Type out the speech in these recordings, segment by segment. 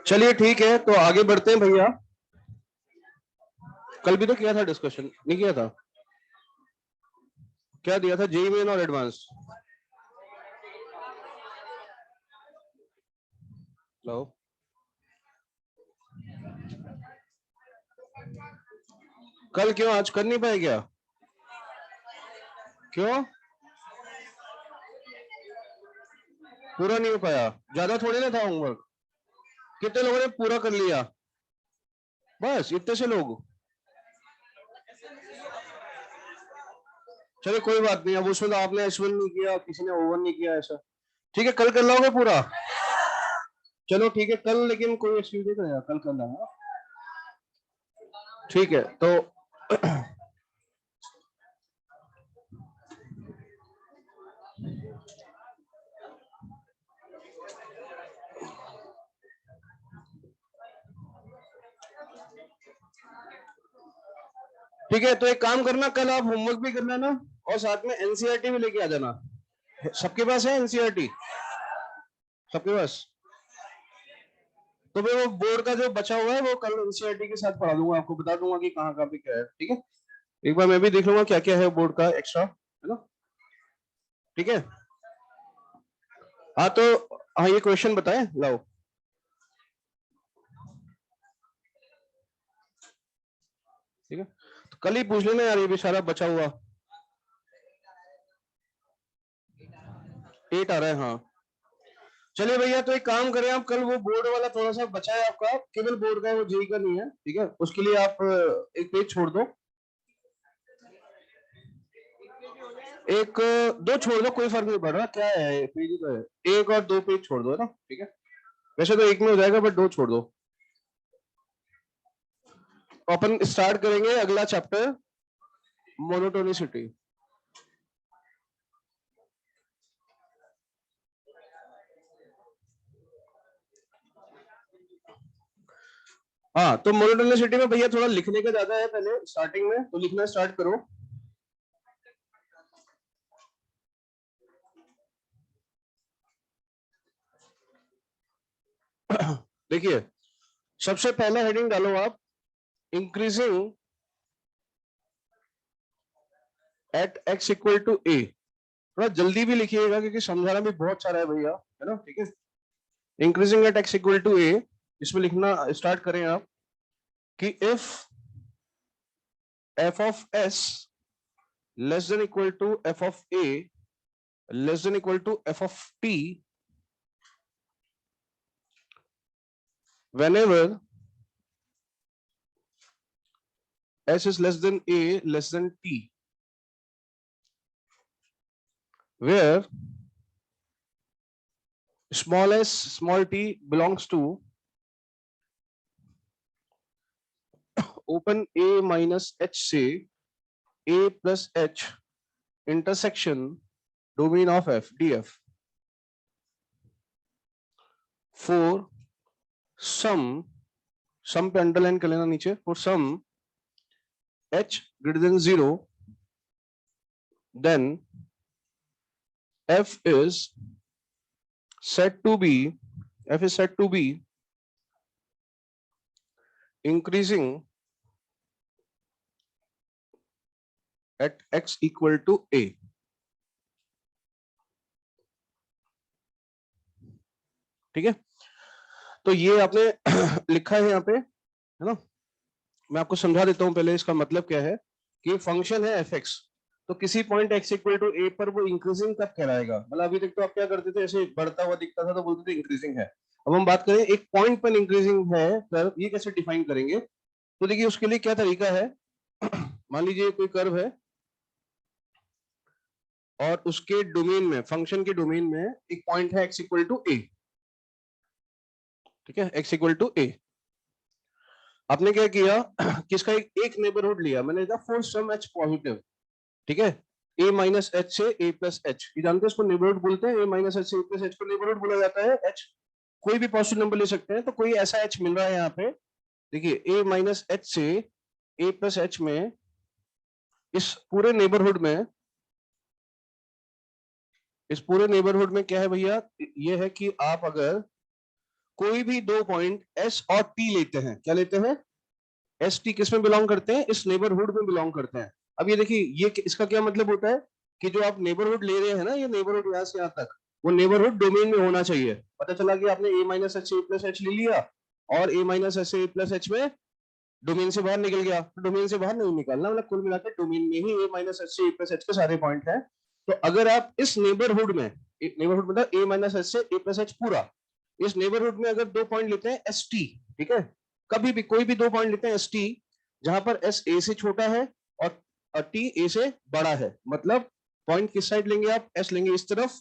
चलिए ठीक है, तो आगे बढ़ते हैं भैया। कल भी तो किया था डिस्कशन, नहीं किया था? क्या दिया था, जेई मेन और एडवांस? लो, कल क्यों, आज कर नहीं पाए क्या? क्यों पूरा नहीं हो पाया? ज्यादा थोड़ी ना था होमवर्क, कितने लोगों ने पूरा कर लिया? बस इतने से लोग। चलिए कोई बात नहीं, अब उसमें तो आपने एस वन नहीं किया, किसी ने ओवन नहीं किया, ऐसा ठीक है। कल कर लोगे पूरा? चलो ठीक है कल, लेकिन कोई एक्सक्यूज नहीं करेगा, कल कर लेना। ठीक है तो ठीक है, तो एक काम करना, कल आप होमवर्क भी करना ना, और साथ में एनसीईआरटी भी लेके आ जाना। सबके पास है एनसीईआरटी? सबके पास? तो मैं वो बोर्ड का जो बचा हुआ है वो कल एनसीईआरटी के साथ पढ़ा दूंगा, आपको बता दूंगा कि कहाँ कहाँ पे क्या है। ठीक है, एक बार मैं भी देख लूंगा क्या क्या है बोर्ड का एक्स्ट्रा, है ना? ठीक है। हाँ तो हाँ, ये क्वेश्चन बताए लाओ। ठीक है, तो कल ही पूछ लेना यार, ये भी सारा बचा हुआ। 8 आ रहा है, हाँ। चलिए भैया, तो एक काम करें, आप कल वो बोर्ड वाला थोड़ा सा बचा है आपका, केवल बोर्ड का है, वो जेई का नहीं है, ठीक है? उसके लिए आप एक पेज छोड़ दो, एक दो छोड़ दो, कोई फर्क नहीं पड़ रहा, क्या है पेज ही तो है, एक और दो पेज छोड़ दो, है ना? ठीक है, वैसे तो एक में हो जाएगा, बट दो छोड़ दो। तो अपन स्टार्ट करेंगे अगला चैप्टर, मोनोटोनिसिटी। हाँ, तो मोनोटोनिसिटी में भैया थोड़ा लिखने का ज्यादा है पहले स्टार्टिंग में, तो लिखना स्टार्ट करो। देखिए, सबसे पहला हेडिंग डालो आप, increasing at x equal to a. थोड़ा जल्दी भी लिखिएगा क्योंकि समझाना भी बहुत सारा है भैया, है ना? ठीक है, increasing at x equal to a, इसमें लिखना स्टार्ट करें आप कि if f of s less than equal to f of a less than equal to f of t, whenever s is less than a less than t, where small s small t belongs to open a minus h से a plus h intersection domain of f df for some पे underline कर लेना नीचे, for some h greater than 0, then f is said to be increasing at x equal to a। ठीक है, तो ये आपने लिखा है यहाँ पे, है ना? मैं आपको समझा देता हूँ पहले इसका मतलब क्या है, कि फंक्शन है एफ एक्स, तो किसी पॉइंट एक्स इक्वल टू ए पर वो इंक्रीजिंग कब कहलाएगा? मतलब अभी तक तो आप क्या करते थे, ऐसे बढ़ता हुआ दिखता था तो बोलते थे इंक्रीजिंग है। अब हम बात करें एक पॉइंट पर इंक्रीजिंग है, कर्व, ये कैसे डिफाइन करेंगे? तो देखिए उसके लिए क्या तरीका है, मान लीजिए कोई कर्व है और उसके डोमेन में, फंक्शन के डोमेन में एक पॉइंट है एक्स इक्वल टू ए। ठीक है, एक्स इक्वल टू ए, आपने क्या किया, किसका एक नेबरहुड लिया, मैंने लिया फॉर सम एच पॉजिटिव। ठीक है, ए माइनस एच से ए प्लस एच, ये जानते हैं इसको नेबरहुड बोलते हैं। ए माइनस एच से ए प्लस एच को नेबरहुड बोला जाता है। एच कोई भी पॉजिटिव नंबर ले सकते हैं, तो कोई ऐसा एच मिल रहा है यहाँ पे, देखिए ए माइनस एच से ए प्लस एच में, इस पूरे नेबरहुड में, इस पूरे नेबरहुड में क्या है भैया, ये है कि आप अगर कोई भी दो पॉइंट एस और टी लेते हैं, क्या लेते हैं, एस टी किस में बिलोंग करते हैं, इस नेबरहुड में बिलोंग करते हैं। अब ये देखिए, ये इसका क्या मतलब होता है कि जो आप नेबरहुड ले रहे हैं ना, ये नेबरहुड यहाँ से यहाँ तक, वो नेबरहुड डोमेन में होना चाहिए। पता चला कि आपने ए माइनस एच से ए प्लस एच ले लिया और ए माइनस एच से ए प्लस एच में डोमेन से बाहर निकल गया, तो डोमेन से बाहर नहीं निकलना, मतलब कुल मिलाकर डोमेन में ही ए माइनस एच से ए प्लस एच के सारे पॉइंट हैं। तो अगर आप इस नेबरहुड में, नेबरहुड मतलब ए माइनस एच से ए प्लस एच पूरा, इस नेबरहुड में अगर दो पॉइंट लेते हैं एस टी, ठीक है, कभी भी कोई भी दो पॉइंट लेते हैं एस टी, जहां पर एस ए से छोटा है और टी ए से बड़ा है, मतलब पॉइंट किस साइड लेंगे आप, एस लेंगे इस तरफ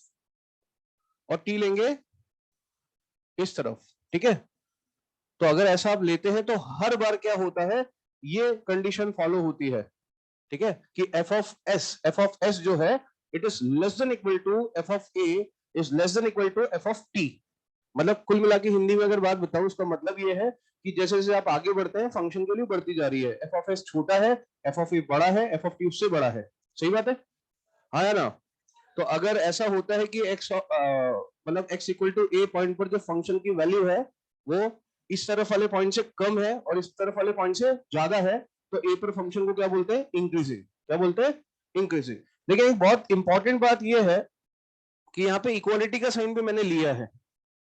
और टी लेंगे इस तरफ, ठीक है। तो अगर ऐसा आप लेते हैं तो हर बार क्या होता है, ये कंडीशन फॉलो होती है, ठीक है, कि एफ ऑफ एस जो है, it is less than equal to f of a is less than equal to f of t. मतलब कुल मिला के हिंदी में अगर बात बताऊं, उसका मतलब ये है कि जैसे जैसे आप आगे बढ़ते हैं, फंक्शन के लिए बढ़ती जा रही है, एफ ऑफ एस छोटा है, एफ ऑफ ए बड़ा है, एफ ऑफ टी उससे बड़ा है। सही बात है, हाँ या ना। तो अगर ऐसा होता है कि एक्स मतलब x equal to a point पर जो फंक्शन की वैल्यू है वो इस तरफ वाले पॉइंट से कम है और इस तरफ वाले पॉइंट से ज्यादा है, तो ए पर फंक्शन को क्या बोलते हैं, इंक्रीजिंग। क्या बोलते हैं, इंक्रीजिंग। लेकिन एक बहुत इंपॉर्टेंट बात यह है कि यहाँ पे इक्वालिटी का साइन भी मैंने लिया है,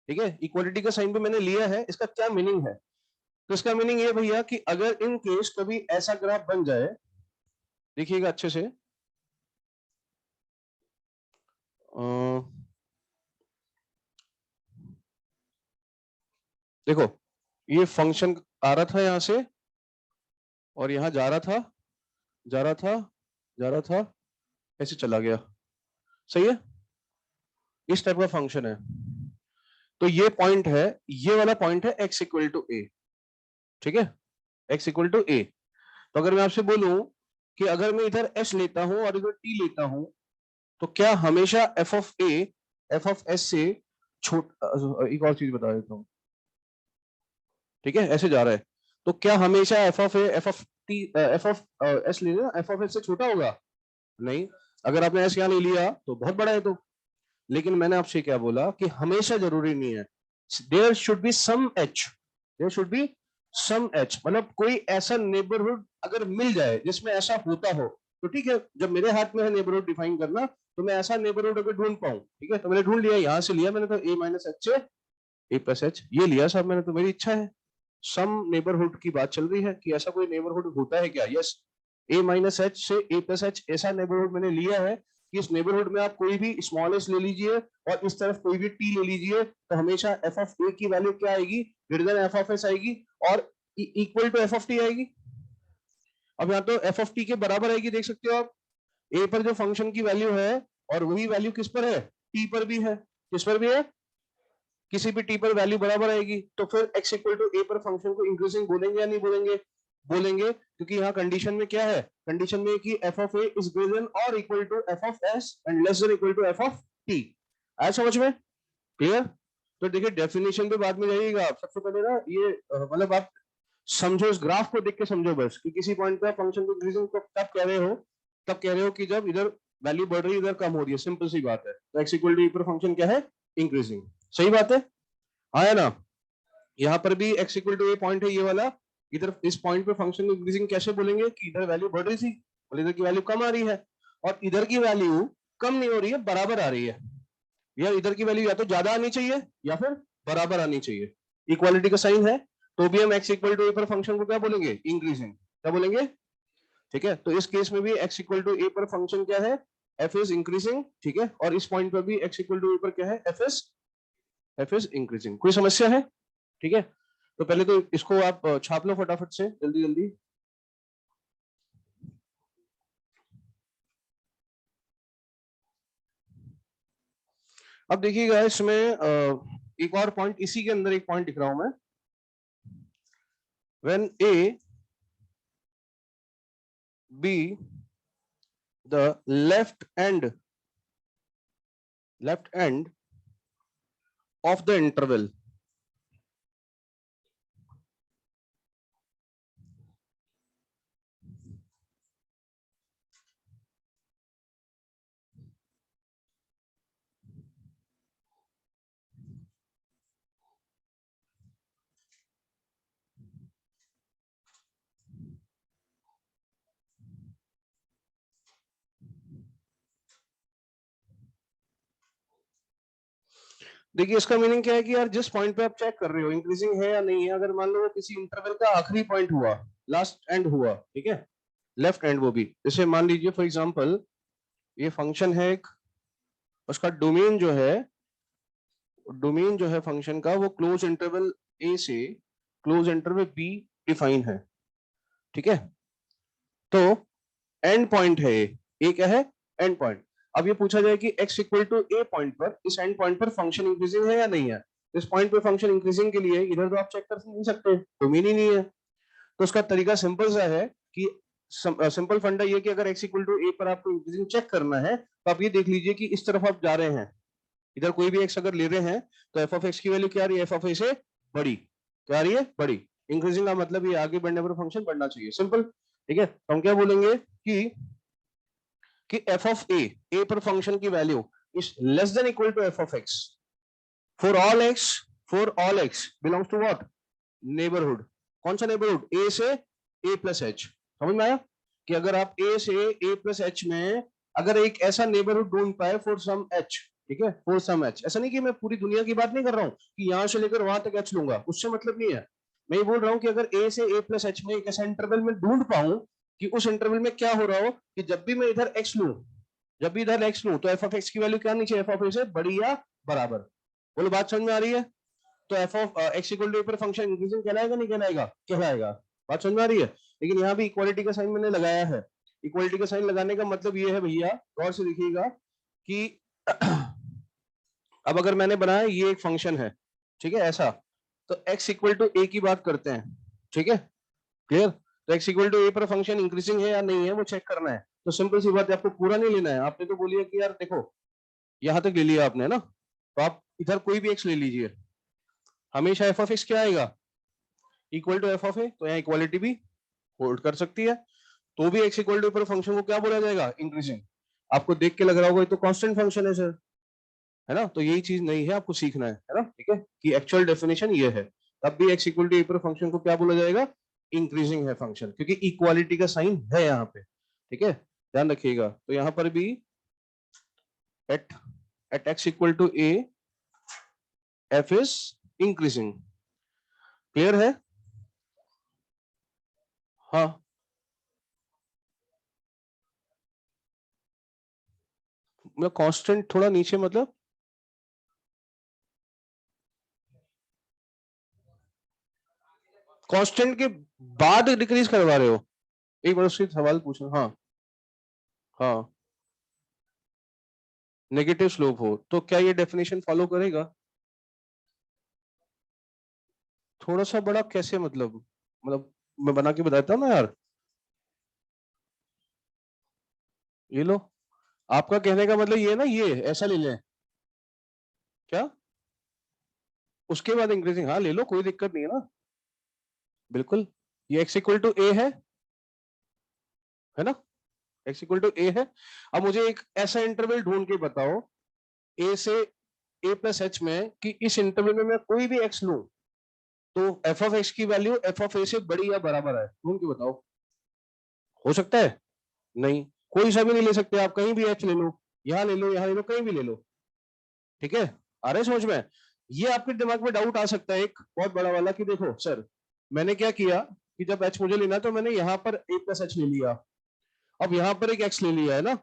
ठीक है, इक्वालिटी का साइन भी मैंने लिया है। इसका क्या मीनिंग है, तो इसका मीनिंग ये भैया कि अगर इन केस कभी ऐसा ग्राफ बन जाए, देखिएगा अच्छे से, देखो ये फंक्शन आ रहा था यहां से और यहां जा रहा था, जा रहा था, जा रहा था, ऐसे चला गया, सही है, इस टाइप का फंक्शन है। तो ये पॉइंट है, ये वाला पॉइंट है एक्स इक्वल टू ए, ठीक है, एक्स इक्वल टू ए। तो अगर मैं आपसे बोलूं कि अगर मैं इधर एस लेता हूं और इधर टी लेता हूं, तो क्या हमेशा F of A F of S से छोट, एक और चीज बता देता हूं, ठीक है, ऐसे जा रहा है, तो क्या हमेशा F of A F of T F of S लेना एफ ऑफ एस से छोटा होगा, नहीं। अगर आपने एस यहाँ ले लिया तो बहुत बड़ा है, तो लेकिन मैंने आपसे क्या बोला कि हमेशा जरूरी नहीं है, there should be some h, there should be some h, मतलब कोई ऐसा नेबरहुड अगर मिल जाए जिसमें ऐसा होता हो, तो ठीक है, जब मेरे हाथ में है नेबरहुड डिफाइन करना, तो मैं ऐसा नेबरहुड अगर ढूंढ पाऊं, ठीक है, तो मैंने ढूंढ लिया, यहां से लिया मैंने, तो ए माइनस एच से ए प्लस एच ये लिया साहब मैंने, तो मेरी इच्छा है, सम नेबरहुड की बात चल रही है कि ऐसा कोई नेबरहुड होता है क्या, यस, ए माइनस एच से ए प्लस एच ऐसा नेबरहुड मैंने लिया है कि इस नेबरहुड में आप कोई भी स्मॉल एस ले लीजिए और इस तरफ कोई भी टी ले लीजिए, तो हमेशा एफ ऑफ ए की वैल्यू क्या आएगी, greater than f of s आएगी और equal to f of t आएगी। अब यहाँ तो एफ ऑफ टी के बराबर आएगी, देख सकते हो आप, ए पर जो फंक्शन की वैल्यू है और वही वैल्यू किस पर है, टी पर भी है, किस पर भी है, किसी भी टी पर वैल्यू बराबर आएगी, तो फिर x इक्वल टू ए पर फंक्शन को इंक्रीजिंग बोलेंगे या नहीं बोलेंगे, बोलेंगे, क्योंकि यहाँ कंडीशन में क्या है, कंडीशन में कि f of a is greater than और equal to f of s and less than equal to f of t। आया समझ में, क्लियर। तो देखिए डेफिनेशन पे बाद में जाइएगा आप, सबसे पहले ना ये मतलब आप समझो, इस ग्राफ को देख के समझो बस, कि किसी पॉइंट पे फंक्शन को इंक्रीजिंग तब कह रहे हो, तब कह रहे हो कि जब इधर वैल्यू बढ़ रही है इधर कम हो रही है, सिंपल सी बात है। तो x इक्वल टू पर फंक्शन क्या है, इंक्रीजिंग, सही बात है, आया ना। यहाँ पर भी x equal to a point है ये वाला, इधर इस पॉइंट पे फंक्शन को इंक्रीजिंग कैसे बोलेंगे कि इधर वैल्यू बढ़ रही थी और इधर की वैल्यू कम आ रही है, और इधर की वैल्यू कम नहीं हो रही है, बराबर आ रही है, या इधर की वैल्यू या तो ज्यादा आनी चाहिए या फिर बराबर आनी चाहिए, इक्वालिटी का साइन है, तो भी हम x इक्वल टू ए पर फंक्शन को क्या बोलेंगे, इंक्रीजिंग, क्या बोलेंगे, ठीक है। तो इस केस में भी x इक्वल टू ए पर फंक्शन क्या है, f इज इंक्रीजिंग, ठीक है, और इस पॉइंट पर भी x इक्वल टू ए पर क्या है, f इज इंक्रीजिंग। कोई समस्या है, ठीक है। तो पहले तो इसको आप छाप लो फटाफट से, जल्दी जल्दी। अब देखिएगा इसमें एक और पॉइंट, इसी के अंदर एक पॉइंट लिख रहा हूं मैं, when a b the left end of the interval देखिए इसका मीनिंग क्या है कि यार जिस पॉइंट पे आप चेक कर रहे हो इंक्रीजिंग है या नहीं है, अगर मान लो वो किसी इंटरवल का आखिरी पॉइंट हुआ, लास्ट एंड हुआ, ठीक है, लेफ्ट एंड, वो भी जैसे मान लीजिए फॉर एग्जांपल ये फंक्शन है एक, उसका डोमेन जो है फंक्शन का वो क्लोज इंटरवल ए से क्लोज इंटरवल बी डिफाइन है, ठीक है, तो एंड पॉइंट है ये क्या है, एंड पॉइंट। अब ये पूछा जाए कि x equal to a point पर, इस एंड पॉइंट पर फंक्शन इंक्रीजिंग है या नहीं है। इस पॉइंट पे फंक्शन इंक्रीजिंग के लिए इधर तो आप चेक कर नहीं सकते, डोमेन ही नहीं है, तो उसका तरीका सिंपल सा है कि सिंपल फंडा ये कि अगर x इक्वल टू ए पर आपको इंक्रीजिंग चेक करना है तो आप ये देख लीजिए कि इस तरफ आप जा रहे हैं, इधर कोई भी x अगर ले रहे हैं तो f ऑफ x की वैल्यू क्या आ रही है, f ऑफ a से बड़ी, क्या आ रही है, बड़ी। इंक्रीजिंग का मतलब ये आगे बढ़ने पर फंक्शन बढ़ना चाहिए, सिंपल, ठीक है। तो हम क्या बोलेंगे कि f ऑफ a पर फंक्शन की value is less than equal to f of x for all x belongs to what, neighbourhood. कौन सा नेबरहुड, a से a प्लस h, समझ में आया कि अगर आप a से a प्लस h में अगर एक ऐसा नेबरहुड ढूंढ पाए फॉर सम h, ठीक है, फॉर सम h, ऐसा नहीं कि मैं पूरी दुनिया की बात नहीं कर रहा हूं कि यहां से लेकर वहां तक h लूंगा, उससे मतलब नहीं है, मैं ये बोल रहा हूं कि अगर a से a प्लस h में एक ऐसा इंटरवल में ढूंढ पाऊं कि उस इंटरवल में क्या हो रहा हो कि जब भी मैं इधर x लूं, जब भी इधर x लूं तो f ऑफ x की वैल्यू क्या आनी चाहिए, f ऑफ a से बड़ी या बराबर। बोलो बात समझ में आ रही है। तो f of x equal to पर फंक्शन इंक्रीजिंग कहलाएगा नहीं कहलाएगा, कहलाएगा। बात समझ में आ रही है। लेकिन यहाँ भी इक्वालिटी का साइन मैंने लगाया है, इक्वालिटी का साइन लगाने का मतलब ये है भैया, गौर से देखिएगा कि अब अगर मैंने बनाया ये एक फंक्शन है, ठीक है, ऐसा, तो x इक्वल टू ए की बात करते हैं, ठीक है, क्लियर। तो x इक्वल टू ए पर फंक्शन इंक्रीजिंग है या नहीं है वो चेक करना है, तो सिंपल सी बात है, आपको पूरा नहीं लेना है, आपने तो बोलिए कि यार देखो यहां तक ले लिया आपने ना, तो आप इधर कोई भी x ले लीजिए, हमेशा एफ ऑफ एक्स क्या आएगा, इक्वल टू एफ ऑफ ए, तो यहाँ इक्वालिटी भी होल्ड कर सकती है, तो भी एक्स इक्वल टू पर फंक्शन को क्या बोला जाएगा, इंक्रीजिंग। आपको देख के लग रहा होगा ये तो कांस्टेंट फंक्शन है सर, है ना, तो यही चीज नहीं है, आपको सीखना है ना, ठीक है, कि एक्चुअल डेफिनेशन ये है, तब भी एक्स इक्वल टू ए पर फंक्शन को क्या बोला जाएगा, इंक्रीजिंग है फंक्शन, क्योंकि इक्वालिटी का साइन है यहाँ पे, ठीक है, ध्यान रखिएगा। तो यहाँ पर भी at at x equal to a f is increasing, clear है। हाँ मतलब कांस्टेंट थोड़ा नीचे मतलब, कांस्टेंट के बाद डिक्रीज करवा रहे हो, एक बार उससे सवाल पूछो। हाँ हाँ, नेगेटिव स्लोप हो तो क्या ये डेफिनेशन फॉलो करेगा, थोड़ा सा बड़ा कैसे मतलब मैं बना के बताता हूँ ना यार, ये लो, आपका कहने का मतलब ये ना, ये ऐसा ले लें क्या, उसके बाद इंक्रीजिंग, हाँ ले लो कोई दिक्कत नहीं है ना, बिल्कुल। ये एक्स इक्वल टू ए है ना, एक्स इक्वल टू ए है। अब मुझे एक ऐसा इंटरवल ढूंढ के बताओ ए से ए प्लस एच में कि इस इंटरवल में मैं कोई भी एक्स लूं तो एफ ऑफ एक्स की वैल्यू एफ ऑफ ए से बड़ी या बराबर है, ढूंढ के बताओ, हो सकता है, नहीं, कोई सा भी नहीं ले सकते आप, कहीं भी एच ले लो, यहाँ ले लो, यहाँ ले लो, कहीं भी ले लो, ठीक है, आ रहे समझ में। ये आपके दिमाग में डाउट आ सकता है एक बहुत बड़ा वाला कि देखो सर मैंने क्या किया कि जब एच मुझे लेना तो मैंने यहाँ पर ए प्लस एच ले लिया, अब यहाँ पर एक एक्स ले लिया है ना,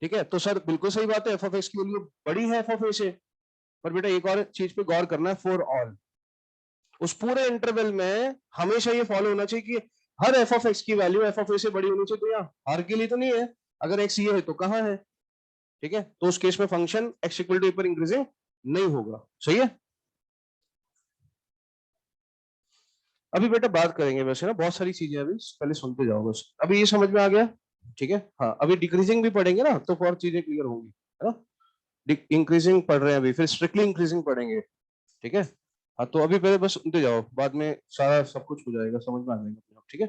ठीक है, तो सर बिल्कुल सही बात है, एफ ऑफ एक्स की वैल्यू बड़ी है एफ ऑफ ए से, पर बेटा एक और चीज पे गौर करना है, फॉर ऑल, उस पूरे इंटरवल में हमेशा ये फॉलो होना चाहिए कि हर एफ ऑफ एक्स की वैल्यू एफ ऑफ ए से बड़ी होनी चाहिए, तो यहाँ हर के लिए तो नहीं है, अगर एक्स ये है तो कहाँ है, ठीक है, तो उस केस में फंक्शन एक्स इक्वल टू पर इंक्रीजिंग नहीं होगा, सही है। अभी बेटा बात करेंगे वैसे ना बहुत सारी चीजें, अभी पहले सुनते जाओ बस, अभी ये समझ में आ गया। ठीक है। हाँ, अभी डिक्रीजिंग भी पढ़ेंगे ना तो और चीजें क्लियर होंगी, है ना। इंक्रीजिंग पढ़ रहे हैं अभी, फिर स्ट्रिक्टली इंक्रीजिंग पढ़ेंगे, ठीक है। हाँ, तो अभी पहले बस सुनते जाओ, बाद में सारा सब कुछ हो जाएगा, समझ में आ जाएगा, ठीक है।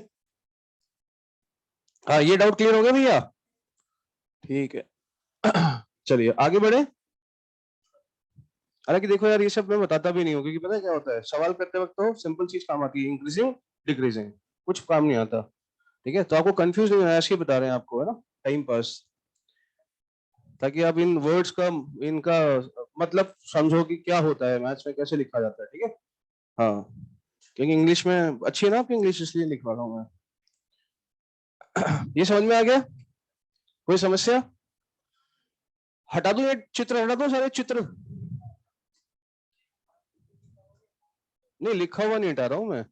हाँ, ये डाउट क्लियर हो गया भैया, ठीक है। चलिए आगे बढ़े। हालांकि देखो यार, ये सब मैं बताता भी नहीं हूँ, क्योंकि पता है क्या होता है, सवाल करते वक्त तो सिंपल चीज काम आती है, इंक्रीजिंग डिक्रीजिंग, कुछ काम नहीं आता, ठीक है। तो आपको कंफ्यूज नहीं होना, ऐसे ही बता रहे हैं आपको, है ना, टाइम पास, ताकि आप इन वर्ड्स का, इनका मतलब समझो कि क्या होता है, मैथ्स में कैसे लिखा जाता है, ठीक है। हाँ, क्योंकि इंग्लिश में अच्छी है ना आपकी इंग्लिश, इसलिए लिखवा रहा हूँ मैं। ये समझ में आ गया, कोई समस्या? हटा दूं, ये चित्र हटा दूं, सारे चित्र? नहीं, लिखा हुआ नहीं हटा रहा हूं मैं,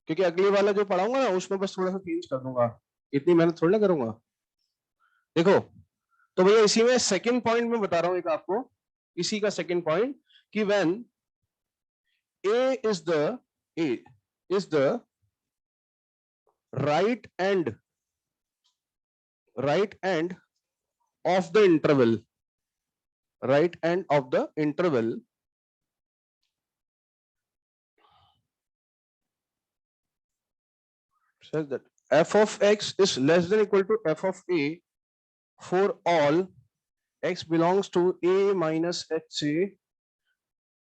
क्योंकि अगले वाला जो पढ़ाऊंगा ना उसमें बस थोड़ा सा चेंज कर दूंगा, इतनी मेहनत थोड़ी ना करूंगा। देखो, तो भैया इसी में सेकंड पॉइंट में बता रहा हूं एक आपको, इसी का सेकंड पॉइंट, कि when a is the right end, right end of the interval, right end of the interval says that f of x is less than equal to f of a for all x belongs to a minus hc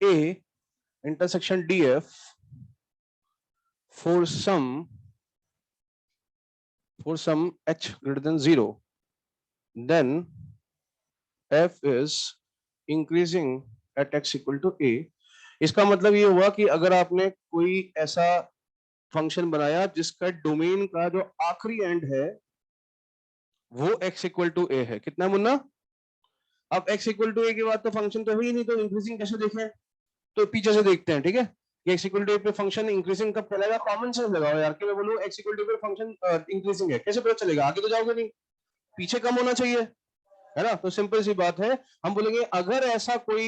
a intersection df for some h greater than 0, then f is increasing at x equal to a। इसका मतलब ये हुआ कि अगर आपने कोई ऐसा function बनाया जिसका डोमेन का जो आखिरी एंड है वो x इक्वल टू a है, कितना मुन्ना? अब x इक्वल टू a के बाद तो फंक्शन तो हुई नहीं, तो इंक्रीजिंग कैसे देखें? तो पीछे से देखते हैं, ठीक है। कि x इक्वल टू a पे फंक्शन इंक्रीजिंग कब कहलाएगा? कॉमन सेंस लगाओ यार, कि मैं बोलूं x इक्वल टू a पे फंक्शन इंक्रीजिंग है, कैसे पता चलेगा? आगे तो जाओगे नहीं, पीछे कम होना चाहिए, है ना। तो सिंपल सी बात है, हम बोलेंगे अगर ऐसा कोई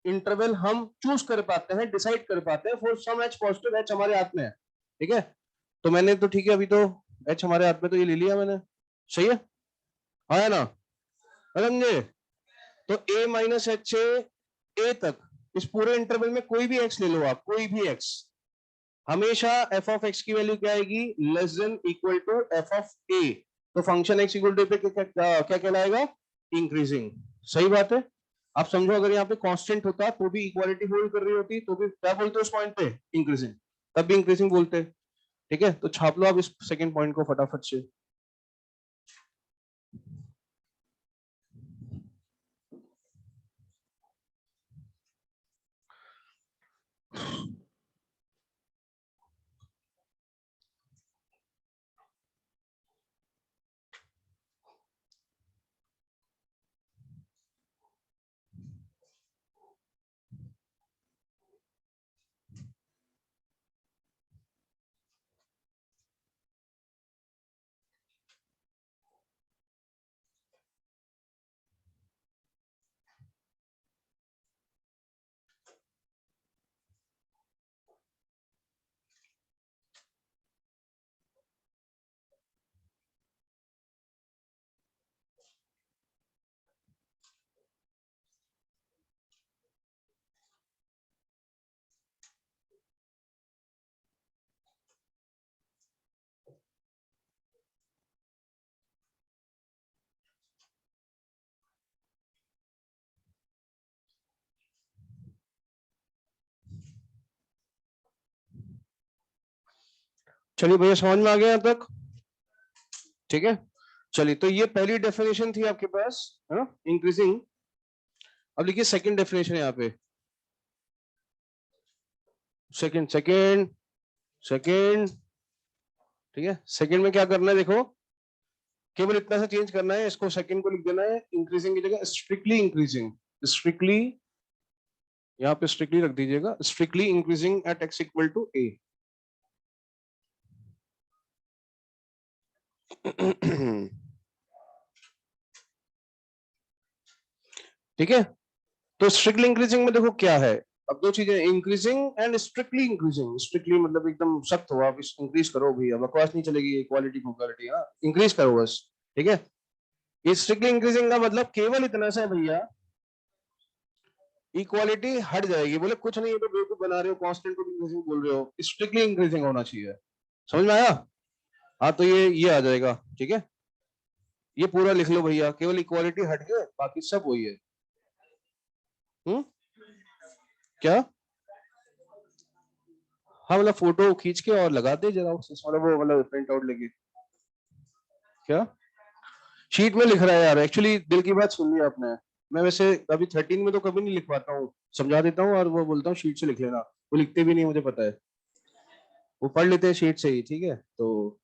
इंटरवल हम चूज कर पाते हैं, डिसाइड कर पाते हैं for some h positive, h हमारे हाथ में है, ठीक है। तो मैंने तो ठीक है, अभी तो एच हमारे हाथ में, तो ये ले लिया मैंने, सही है, हाँ है ना, समझे। तो a माइनस एच से a तक, इस पूरे इंटरवल में कोई भी x ले लो आप, कोई भी x, हमेशा f ऑफ x की वैल्यू क्या आएगी? Less than equal to f of a। तो फंक्शन x इक्वल टू पे क्या कहलाएगा? इंक्रीजिंग। सही बात है। आप समझो, अगर यहाँ पे कांस्टेंट होता तो भी इक्वालिटी होल्ड कर रही होती, तो भी क्या बोलते उस पॉइंट पे? इंक्रीजिंग, तब भी इंक्रीजिंग बोलते, ठीक है। तो छाप लो आप इस सेकंड पॉइंट को फटाफट से। चलिए भैया, समझ में आ गया यहाँ तक, ठीक है। चलिए, तो ये पहली डेफिनेशन थी आपके पास, है ना, इंक्रीजिंग। अब लिखिए सेकंड डेफिनेशन यहाँ पे, सेकंड सेकंड सेकंड, ठीक है। सेकंड में क्या करना है, देखो, केवल इतना सा चेंज करना है, इसको सेकंड को लिख देना है इंक्रीजिंग की जगह स्ट्रिक्टली इंक्रीजिंग, स्ट्रिक्टली, यहाँ पे स्ट्रिक्टली रख दीजिएगा, strictly increasing at x equal to a. ठीक है। तो स्ट्रिक्टली इंक्रीजिंग में देखो क्या है, अब दो चीजें, increasing and strictly increasing. Strictly मतलब एकदम सख्त हो, आप इंक्रीज करो भी, अब बकवास नहीं चलेगी, इक्वालिटी इक्वालिटी, हाँ इंक्रीज करो बस, ठीक है। ये स्ट्रिक्टली इंक्रीजिंग का मतलब केवल इतना सा है भैया, इक्वालिटी हट जाएगी। बोले कुछ नहीं, ये तो बेवकूफ बना रहे हो, कांस्टेंट को भी इंक्रीजिंग बोल रहे हो, स्ट्रिक्टली इंक्रीजिंग होना चाहिए। समझ में आया? हाँ तो ये आ जाएगा, ठीक है। ये पूरा लिख लो भैया, केवल इक्वालिटी हट गए, बाकी सब वही है। क्या? हाँ मतलब फोटो खींच के और लगा दे जरा, मतलब वो मतलब प्रिंट आउट लेके। क्या शीट में लिख रहा है यार, एक्चुअली दिल की बात सुन ली आपने। मैं वैसे अभी 13 में तो कभी नहीं लिख पाता हूँ, समझा देता हूँ और वो बोलता हूँ शीट से लिख लेना, वो लिखते भी नहीं, मुझे पता है, वो पढ़ लेते हैं शीट से ही, ठीक है। तो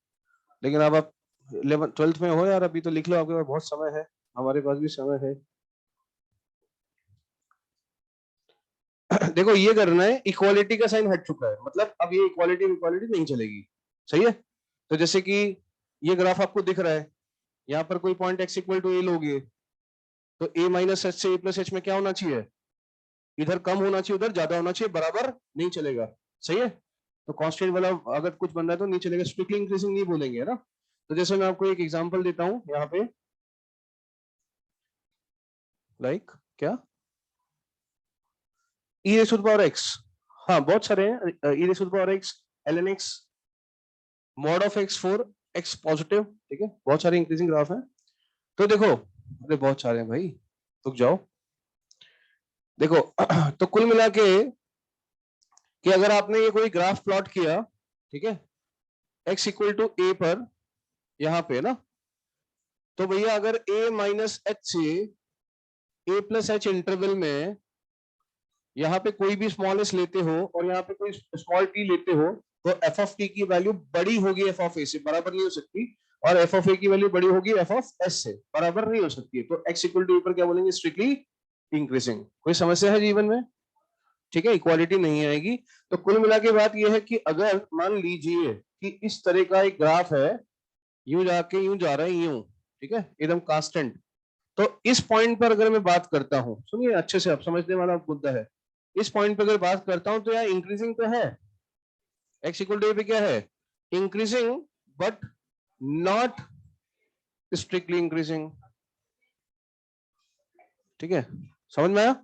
लेकिन अब आप 11 12th में हो यार, अभी तो लिख लो, आपके पास बहुत समय है, हमारे पास भी समय है। देखो ये करना है, इक्वालिटी का साइन हट चुका है, मतलब अब ये इक्वालिटी इक्वालिटी नहीं चलेगी, सही है। तो जैसे कि ये ग्राफ आपको दिख रहा है, यहाँ पर कोई पॉइंट एक्स इक्वल टू ए लोगे, तो ए माइनस एच से ए प्लस एच में क्या होना चाहिए, इधर कम होना चाहिए, उधर ज्यादा होना चाहिए, बराबर नहीं चलेगा, सही है। तो कांस्टेंट वाला अगर कुछ बन रहा है तो नहीं चलेगा, स्ट्रिक्टली इंक्रीजिंग नहीं बोलेंगे, है ना। तो जैसे मैं आपको एक एग्जांपल देता हूं यहाँ पे, लाइक क्या, e raise to the power x, हाँ बहुत सारे हैं, e raise to the power x, L N x, mod of x four x positive, ठीक है, बहुत सारे इंक्रीजिंग ग्राफ हैं। तो देखो, अरे बहुत सारे हैं भाई, रुक जाओ। देखो तो कुल मिला के कि अगर आपने ये कोई ग्राफ प्लॉट किया, ठीक है, x इक्वल टू ए पर, यहां पे ना, तो भैया अगर a माइनस एच से a प्लस एच इंटरवल में यहाँ पे कोई भी स्मॉल एस लेते हो और यहाँ पे कोई स्मॉल टी लेते हो, तो एफ ऑफ टी की वैल्यू बड़ी होगी एफ ऑफ ए से, बराबर नहीं हो सकती, और एफ ऑफ ए की वैल्यू बड़ी होगी एफ ऑफ एस से, बराबर नहीं हो सकती है। तो एक्स इक्वल टू पर क्या बोलेंगे, स्ट्रिक्टली इंक्रीजिंग। कोई समस्या है जीवन में? ठीक है, इक्वालिटी नहीं आएगी। तो कुल मिला के बात यह है कि अगर मान लीजिए कि इस तरह का एक ग्राफ है, यूं जाके यूं जा रहा है, यूं, ठीक है, एकदम कांस्टेंट, तो इस पॉइंट पर अगर मैं बात करता हूं, सुनिए अच्छे से, आप समझने वाला मुद्दा है, इस पॉइंट पर अगर बात करता हूं तो यार इंक्रीजिंग पे है, एक्स इक्वल टू पे क्या है, increasing, but not strictly increasing, ठीक है, समझ में आया।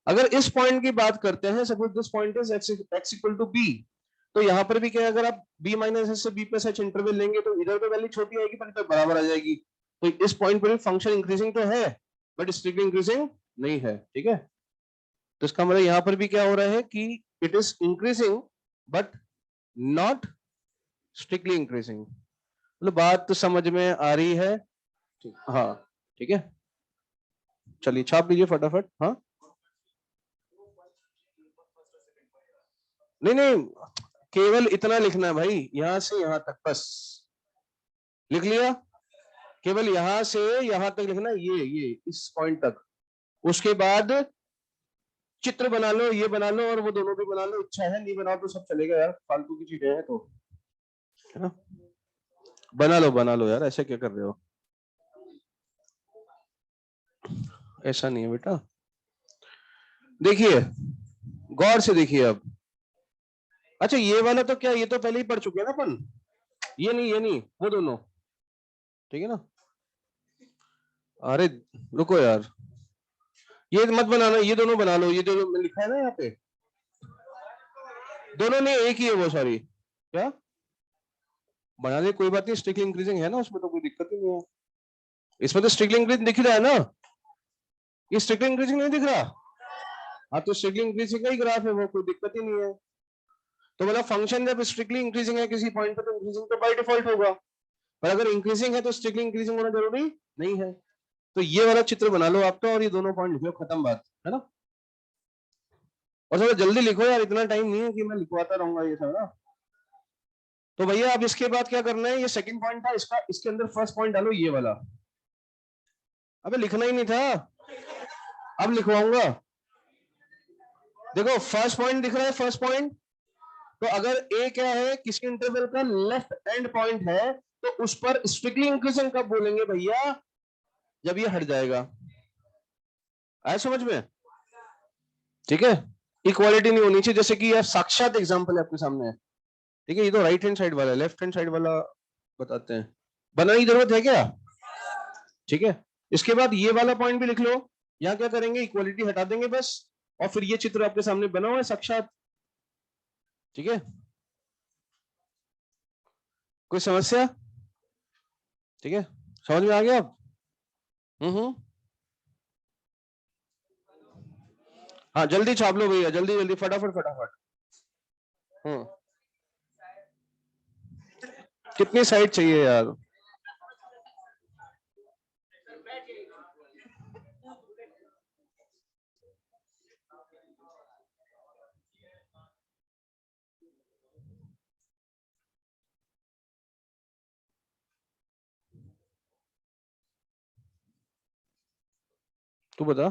अगर इस पॉइंट की बात करते हैं, suppose this point is x equal to b, तो यहां पर भी क्या है, अगर आप b माइनस एच से b प्लस एच इंटरवल लेंगे तो इधर पे वैल्यू छोटी आएगी पर इधर बराबर आ जाएगी। तो इस पॉइंट पर फंक्शन इंक्रीजिंग तो है, बट स्ट्रिक्टली इंक्रीजिंग नहीं है, ठीक है। तो इसका मतलब यहां पर भी क्या हो रहा है कि it is increasing but not strictly increasing. मतलब बात तो समझ में आ रही है? हाँ ठीक है, चलिए छाप लीजिए फटाफट। हाँ नहीं नहीं, केवल इतना लिखना है भाई, यहां से यहां तक बस, लिख लिया, केवल यहां से यहां तक लिखना, ये इस पॉइंट तक। उसके बाद चित्र बना लो, ये बना लो और वो दोनों भी बना लो, इच्छा है, नहीं बनाओ तो सब चलेगा यार, फालतू की चीजें हैं तो, है ना। बना लो यार, ऐसे क्या कर रहे हो, ऐसा नहीं है बेटा। देखिए गौर से देखिए अब, अच्छा ये वाला तो क्या, ये तो पहले ही पढ़ चुके हैं ना अपन, ये नहीं, वो दोनों, ठीक है ना। अरे रुको यार, ये मत बनाना, ये दोनों बना लो, ये जो लिखा है ना यहाँ पे, दोनों नहीं एक ही है वो, सॉरी, क्या बना ले, कोई बात नहीं, स्ट्रिक्टली इंक्रीजिंग है ना, उसमें तो कोई दिक्कत ही नहीं है, इसमें तो स्ट्रिक्टली इंक्रीजिंग दिख रहा है ना, ये स्ट्रिक्टली इंक्रीजिंग नहीं दिख रहा, हाँ तो स्ट्रिक्टली इंक्रीजिंग का ही ग्राफ है वो, कोई दिक्कत ही नहीं है। तो मतलब फंक्शन जब स्ट्रिक्टली इंक्रीजिंग है किसी पॉइंट पर, तो इंक्रीजिंग तो बाय डिफॉल्ट होगा, पर अगर इंक्रीजिंग है तो स्ट्रिक्टली इंक्रीजिंग होना जरूरी नहीं है। तो ये वाला चित्र बना लो आप तो, और ये दोनों पॉइंट लिख लो, खत्म बात, है ना। और थोड़ा जल्दी लिखो यार, इतना टाइम नहीं है कि मैं लिखवाता रहूंगा ये सब ना। तो भैया अब इसके बाद क्या करना है, ये सेकंड पॉइंट था, इसका इसके अंदर फर्स्ट पॉइंट डालो, ये वाला, अबे लिखना ही नहीं था, अब लिखवाऊंगा। देखो फर्स्ट पॉइंट दिख रहा है, फर्स्ट पॉइंट, तो अगर ए क्या है, किसी इंटरवल का लेफ्ट एंड पॉइंट है, तो उस पर स्ट्रिक्टली इंक्रीजिंग कब बोलेंगे भैया, जब ये हट जाएगा, आया समझ में, ठीक है। इक्वालिटी नहीं होनी चाहिए, जैसे कि यह साक्षात एग्जांपल है आपके सामने है, ठीक है, ये तो राइट हैंड साइड वाला है, लेफ्ट हैंड साइड वाला बताते हैं, बनाने की जरूरत है क्या? ठीक है, इसके बाद ये वाला पॉइंट भी लिख लो, यहाँ क्या करेंगे, इक्वालिटी हटा देंगे बस, और फिर ये चित्र आपके सामने बना हुआ है साक्षात, ठीक है, कोई समस्या? ठीक है, समझ में आ गया अब? हम्म। हाँ जल्दी छाप लो भैया, जल्दी जल्दी, फटाफट फटाफट। हम्म, कितनी साइड चाहिए यार? तू बता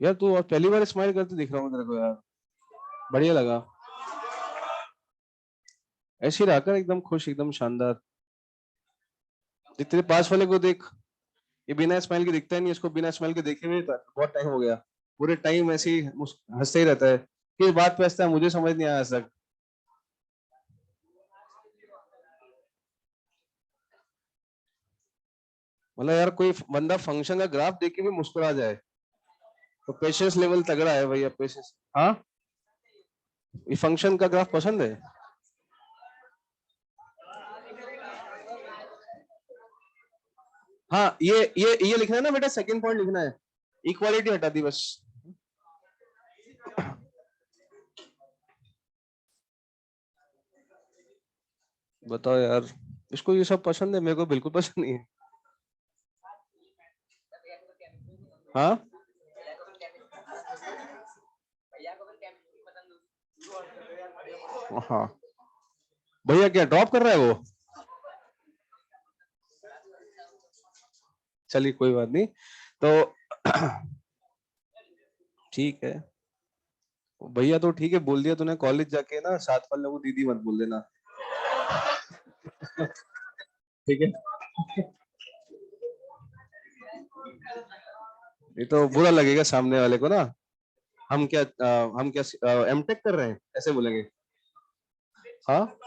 यार, तू और पहली बार स्माइल करते दिख रहा हूँ तेरे को यार, बढ़िया लगा, ऐसे ही रहा कर, एकदम खुश, एकदम शानदार। देख तेरे पास वाले को देख, ये बिना स्माइल के दिखता ही नहीं, इसको बिना स्माइल के देखे हुए बहुत टाइम हो गया, पूरे टाइम ऐसे ही हंसते ही रहता है, किस बात पे हंसता है मुझे समझ नहीं आया आज तक। मतलब यार कोई बंदा फंक्शन का ग्राफ देख के भी मुस्कुरा जाए, तो पेशेंस लेवल तगड़ा है भैया, पेशेंस। हाँ, ये फंक्शन का ग्राफ पसंद है? हाँ, ये लिखना है ना बेटा, सेकंड पॉइंट लिखना है, इक्वालिटी हटा दी बस। बताओ यार, इसको ये सब पसंद है, मेरे को बिल्कुल पसंद नहीं है। हाँ, हाँ भैया क्या ड्रॉप कर रहा है वो? चलिए कोई बात नहीं, तो ठीक है भैया, तो ठीक है, बोल दिया तूने, कॉलेज जाके ना साथ वाले को दीदी मत बोल देना, ठीक है? ये तो बुरा लगेगा सामने वाले को ना, हम क्या एमटेक कर रहे हैं ऐसे बोलेंगे। हाँ,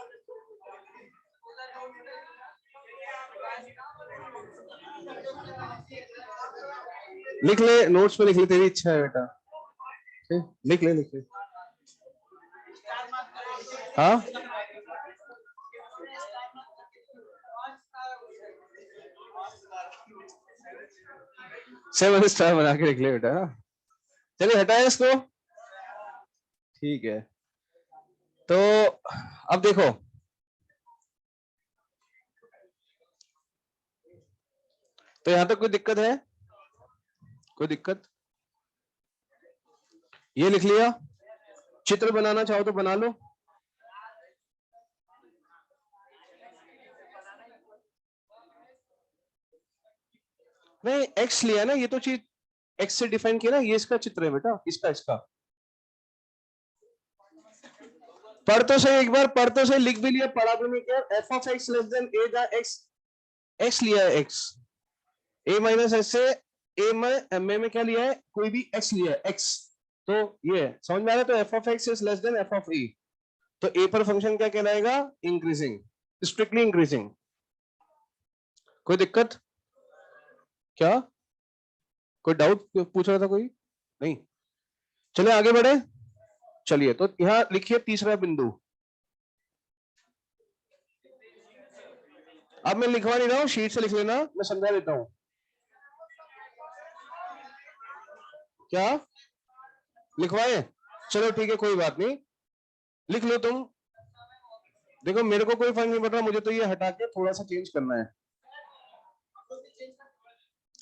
लिख ले, नोट्स पे लिख ले, तेरी इच्छा है बेटा, ठीक? लिख ले, लिख ले। हाँ, 7 स्टार बना के लिख ले बेटा, हाँ? चलिए हटाए इसको, ठीक है, तो अब देखो, तो यहां तक कोई दिक्कत है? कोई दिक्कत? ये लिख लिया, चित्र बनाना चाहो तो बना लो। नहीं, एक्स लिया ना, ये तो चीज एक्स से डिफाइन किया ना, ये इसका चित्र है बेटा, इसका इसका पढ़ तो सही, एक बार पढ़ तो सही, लिख भी लिया, पढ़ा भी नहीं क्या, f of x less than a जा एक्स, एक्स लिया है, एक्स, ए माइनस एस से, ए में क्या लिया है, कोई भी एक्स लिया है, एक्स, तो ये समझ में आ रहा है, तो f of x is less than f of e, तो ए पर फंक्शन क्या कहलाएगा, इंक्रीजिंग, स्ट्रिक्टली इंक्रीजिंग। कोई दिक्कत? क्या कोई डाउट पूछ रहा था कोई? नहीं, चलिए आगे बढ़े, चलिए तो यहां लिखिए तीसरा बिंदु, अब मैं लिखवा नहीं रहा हूं, शीट से लिख लेना, मैं समझा देता हूं। क्या लिखवाए? चलो ठीक है, कोई बात नहीं, लिख लो तुम, देखो मेरे को कोई फर्क नहीं पड़ रहा, मुझे तो ये हटा के थोड़ा सा चेंज करना है,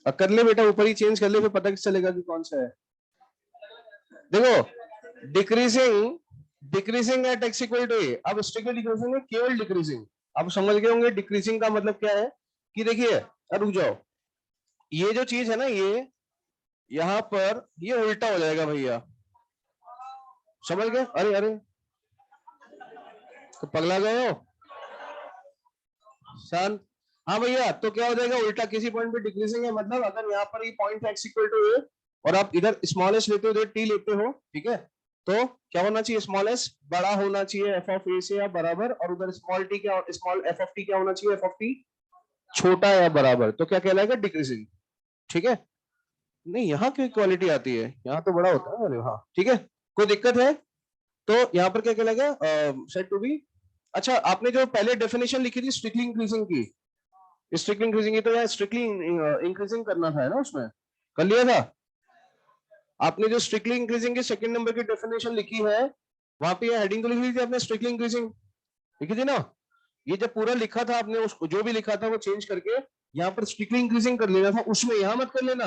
अब कर ले बेटा, ऊपर ही चेंज कर ले, फिर पता किस चलेगा कि कौन सा है। देखो, decreasing, decreasing at x equal to a, अब स्ट्रिक्टली डिक्रीजिंग है, केवल डिक्रीजिंग, अब समझ गए होंगे डिक्रीजिंग का मतलब क्या है, कि देखिए, रुक जाओ, ये जो चीज है ना, ये यहां पर ये उल्टा हो जाएगा भैया, समझ गए? अरे अरे, तो पगला गए हो? शांत। हाँ भैया, तो क्या हो जाएगा, उल्टा, किसी पॉइंट पे डिक्रीजिंग है, मतलब अगर यहाँ पर ये पॉइंट एक्स इक्वल टू ए, और आप इधर स्मॉलेस्ट लेते हो, इधर टी लेते हो, ठीक है, तो क्या होना चाहिए, स्मॉल एस बड़ा होना चाहिए एफ ऑफ ए से या बराबर, और उधर स्मॉल टी क्या, स्मॉल एफ ऑफ टी क्या होना चाहिए, एफ ऑफ टी छोटा या बराबर, तो क्या कहलाएगा, डिक्रीजिंग। ठीक है, नहीं यहाँ क्यों इक्वालिटी आती है, यहाँ तो बड़ा होता है। अरे हाँ ठीक है, कोई दिक्कत है, तो यहाँ पर क्या कहलाएगा, सेट टू बी। अच्छा, आपने जो पहले डेफिनेशन लिखी थी स्ट्रिक्टली इंक्रीजिंग की, स्ट्रिक्टली इंक्रीजिंग की, तो यार स्ट्रिक्टली इंक्रीजिंग करना था, है ना, उसमें कर लिया था आपने। जो स्ट्रिक्टली इंक्रीजिंग के सेकंड नंबर की डेफिनेशन लिखी है, वहां पे हेडिंग तो लिखी थी आपने, स्ट्रिक्टली इंक्रीजिंग लिखी थी ना। ये जब पूरा लिखा था आपने, उसको जो भी लिखा था वो चेंज करके यहाँ पर स्ट्रिक्टली इंक्रीजिंग कर लेना था, उसमें यहाँ मत कर लेना,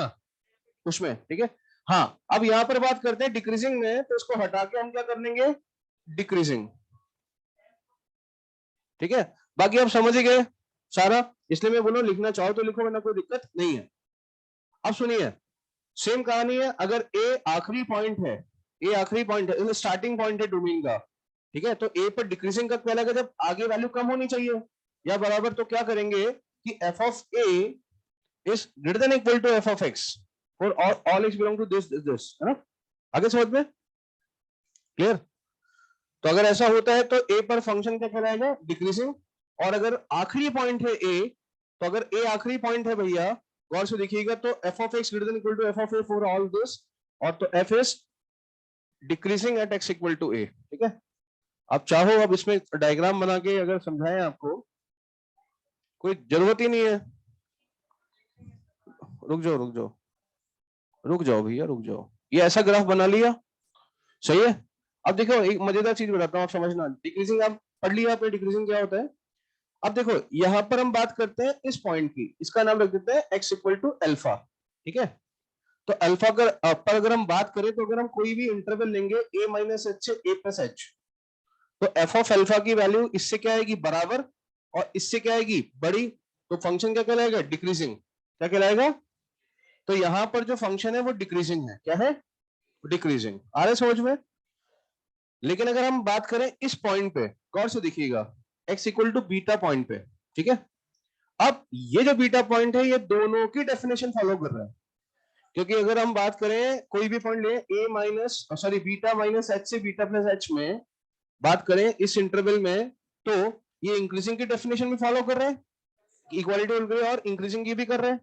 उसमें। ठीक है, हाँ, अब यहाँ पर बात करते हैं डिक्रीजिंग में, तो इसको हटा के हम क्या कर लेंगे, डिक्रीजिंग। ठीक है, बाकी आप समझ ही गए सारा, इसलिए मैं बोलूं लिखना चाहो तो लिखो, वरना कोई दिक्कत नहीं है। अब सुनिए, सेम कहानी है, अगर ए आखिरी पॉइंट है, ए आखिरी पॉइंट है, स्टार्टिंग पॉइंट है डोमेन का, ठीक है, तो ए पर डिक्रीजिंग का क्या लगा, जब आगे वैल्यू कम होनी चाहिए या बराबर, तो क्या करेंगे कि f of a is greater than equal to f of x for all x belong to this, है ना, आगे समझ में क्लियर। तो अगर ऐसा होता है तो ए पर फंक्शन क्या कहलाएगा, डिक्रीजिंग। और अगर आखिरी पॉइंट है ए, तो अगर ए आखिरी पॉइंट है भैया, गौर से देखिएगा, तो f of x greater than equal to f of a for all this, और तो f is decreasing at x equal to a. ठीक है, आप चाहो अब इसमें डायग्राम बना के अगर समझाएं आपको, कोई जरूरत ही नहीं है। रुक जाओ रुक जाओ रुक जाओ भैया, रुक जाओ, ये ऐसा ग्राफ बना लिया, सही है। अब देखो एक मजेदार चीज बताता हूँ, आप समझना, डिक्रीजिंग आप पढ़ लिया आपने, डिक्रीजिंग क्या होता है। अब देखो यहां पर हम बात करते हैं इस पॉइंट की, इसका नाम रख देते हैं एक्स इक्वल टू अल्फा। ठीक है, तो अल्फा पर अगर हम बात करें, तो अगर हम कोई भी इंटरवल लेंगे ए माइनस एच से ए प्लस एच, तो एफ ऑफ अल्फा की वैल्यू इससे क्या आएगी, बराबर, और इससे क्या आएगी, बड़ी, तो फंक्शन क्या कहलाएगा, डिक्रीजिंग। क्या कहलाएगा, तो यहां पर जो फंक्शन है वो डिक्रीजिंग है, क्या है, डिक्रीजिंग। आ रहे समझ में। लेकिन अगर हम बात करें इस पॉइंट पे, गौर से देखिएगा, x equal to beta point पे, ठीक है, अब ये जो बीटा पॉइंट है, ये दोनों की डेफिनेशन फॉलो कर रहा है, क्योंकि अगर हम बात करें कोई भी पॉइंट ले, a minus sorry beta minus h से बीटा प्लस एच में बात करें इस इंटरवल में, तो ये इंक्रीजिंग की डेफिनेशन भी फॉलो कर रहे हैं, इक्वालिटी हो गई, और इंक्रीजिंग की भी कर रहे हैं।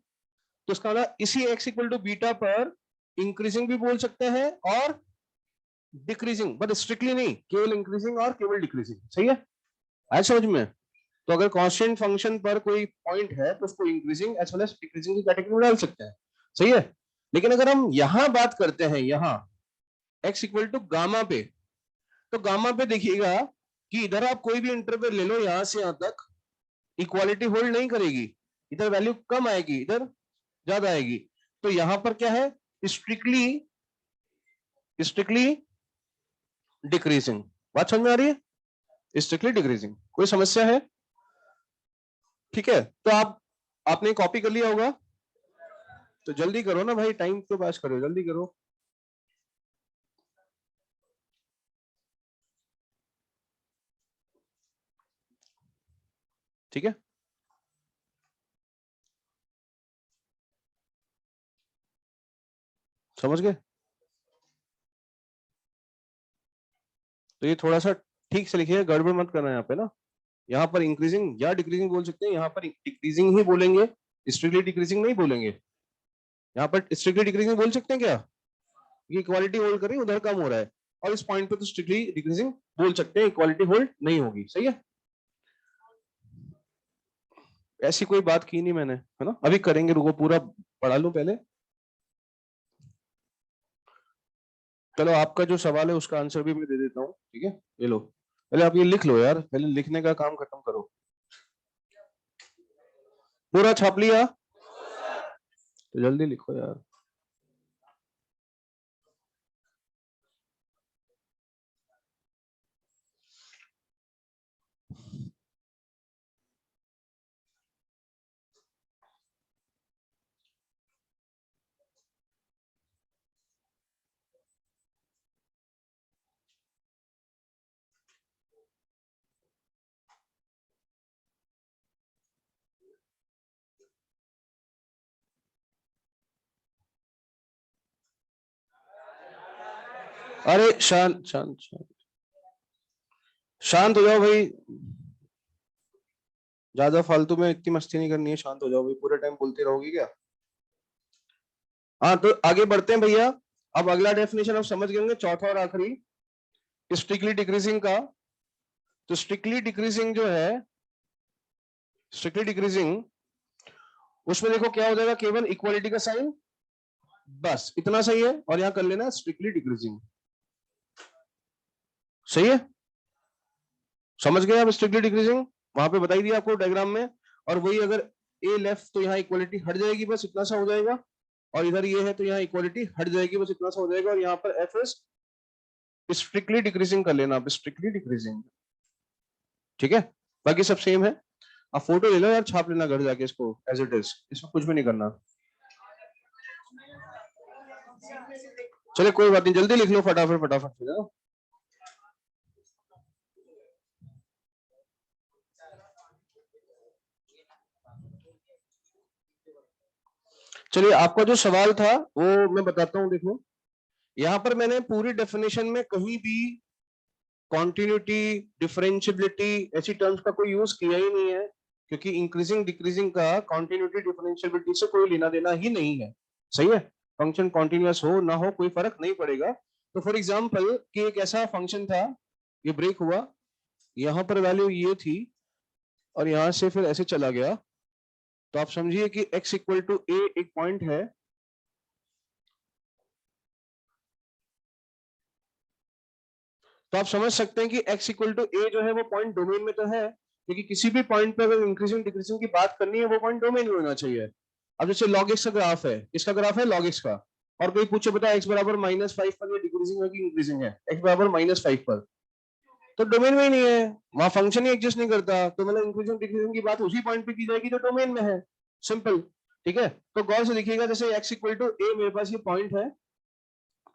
तो इसका मतलब इसी एक्स इक्वल टू बीटा पर इंक्रीजिंग भी बोल सकते हैं और डिक्रीजिंग, बट स्ट्रिक्टली नहीं, केवल इंक्रीजिंग और केवल डिक्रीजिंग, सही है, आज समझ में। तो अगर कांस्टेंट फंक्शन पर कोई पॉइंट है, तो उसको increasing as well as decreasing की कैटेगरी में डाल सकते हैं, सही है। लेकिन अगर हम यहां बात करते हैं, यहां x इक्वल टू गामा पे, तो गामा पे देखिएगा कि इधर आप कोई भी इंटरवल ले लो यहां से यहां तक, इक्वालिटी होल्ड नहीं करेगी, इधर वैल्यू कम आएगी, इधर ज्यादा आएगी। तो यहां पर क्या है, स्ट्रिक्टली स्ट्रिक्टली डिक्रीजिंग। बात समझ में आ रही है, स्ट्रिक्टली डिक्रीजिंग, कोई समस्या है। ठीक है, तो आपने कॉपी कर लिया होगा, तो जल्दी करो ना भाई, टाइम तो पास करो, जल्दी करो। ठीक है, समझ गए। तो ये थोड़ा सा ठीक से लिखिए, गड़बड़ मत करना यहाँ पे ना। यहाँ पर इंक्रीजिंग या डिक्रीजिंग बोल सकते हैं, यहाँ पर डिक्रीजिंग ही बोलेंगे, स्ट्रिक्टली डिक्रीजिंग नहीं बोलेंगे। यहाँ पर स्ट्रिक्टली डिक्रीजिंग बोल सकते हैं क्या, ये इक्वालिटी होल्ड करें, उधर कम हो रहा है, और इस पॉइंट पे तो स्ट्रिक्टली डिक्रीजिंग बोल सकते हैं, इक्वालिटी होल्ड नहीं होगी, सही है। ऐसी कोई बात की नहीं मैंने, है ना, अभी करेंगे, रुको पूरा पढ़ा लूं पहले। चलो आपका जो सवाल है उसका आंसर भी मैं दे देता हूँ, ठीक है, ये लो, पहले आप ये लिख लो यार, पहले लिखने का काम खत्म करो। पूरा छाप लिया, तो जल्दी लिखो यार। अरे शांत शांत शांत शांत हो जाओ भाई, ज्यादा फालतू में इतनी मस्ती नहीं करनी है, शांत हो जाओ भाई, पूरे टाइम बोलते रहोगी क्या? हाँ तो आगे बढ़ते हैं भैया। अब अगला डेफिनेशन आप समझ गए होंगे, चौथा और आखिरी, स्ट्रिक्टली डिक्रीजिंग का। तो स्ट्रिक्टली डिक्रीजिंग जो है, स्ट्रिक्टली डिक्रीजिंग, उसमें देखो क्या हो जाएगा, केवल इक्वालिटी का साइन, बस इतना सही है, और यहां कर लेना स्ट्रिक्टली डिक्रीजिंग। सही है, समझ गए आप स्ट्रिक्टली डिक्रीजिंग, वहां पे बताई दिया आपको डायग्राम में। और वही अगर ए लेफ्ट, तो यहाँ इक्वालिटी हट जाएगी, बस इतना सा हो जाएगा। और इधर ये है तो यहाँ इक्वालिटी हट जाएगी, बस इतना सा हो जाएगा। और यहाँ पर एफ एस स्ट्रिक्टली डिक्रीजिंग कर लेना आप, स्ट्रिक्टली डिक्रीजिंग। ठीक है, बाकी सब सेम है। आप फोटो ले लो यार, छाप लेना घर जाके इसको एज इट इज, इसमें कुछ भी नहीं करना। चले कोई बात नहीं, जल्दी लिख लो फटाफट फटाफट से ना। चलिए आपका जो सवाल था वो मैं बताता हूँ, देखो यहाँ पर मैंने पूरी डेफिनेशन में कहीं भी कॉन्टिन्यूटी, डिफरेंशियबिलिटी ऐसी टर्म्स का कोई यूज किया ही नहीं है, क्योंकि इंक्रीजिंग डिक्रीजिंग का कॉन्टिन्यूटी डिफरेंशियबिलिटी से कोई लेना देना ही नहीं है। सही है, फंक्शन कॉन्टिन्यूअस हो ना हो कोई फर्क नहीं पड़ेगा। तो फॉर एग्जाम्पल कि एक ऐसा फंक्शन था, ये ब्रेक हुआ, यहाँ पर वैल्यू ये थी, और यहां से फिर ऐसे चला गया, तो आप समझिए कि x इक्वल टू ए एक पॉइंट है। तो आप समझ सकते हैं कि x इक्वल टू ए जो है वो पॉइंट डोमेन में तो है, क्योंकि किसी भी पॉइंट पे अगर इंक्रीजिंग डिक्रीजिंग की बात करनी है वो पॉइंट डोमेन में होना चाहिए। अब जैसे लॉग एक्स का ग्राफ है, किसका ग्राफ है, लॉग एक्स का, और कोई पूछे बता एक्स बराबर -5 पर ये डिक्रीजिंग है कि इंक्रीजिंग है, एक्स बराबर -5 पर, तो डोमेन में ही नहीं है, वहां फंक्शन ही एग्जिस्ट नहीं करता, तो मतलब इंक्रीजिंग डिक्रीजिंग की बात उसी पॉइंट पे की जाएगी जो डोमेन में है। सिंपल। ठीक है, तो गौर से देखिएगा, जैसे x इक्वल टू ए मेरे पास ये पॉइंट है,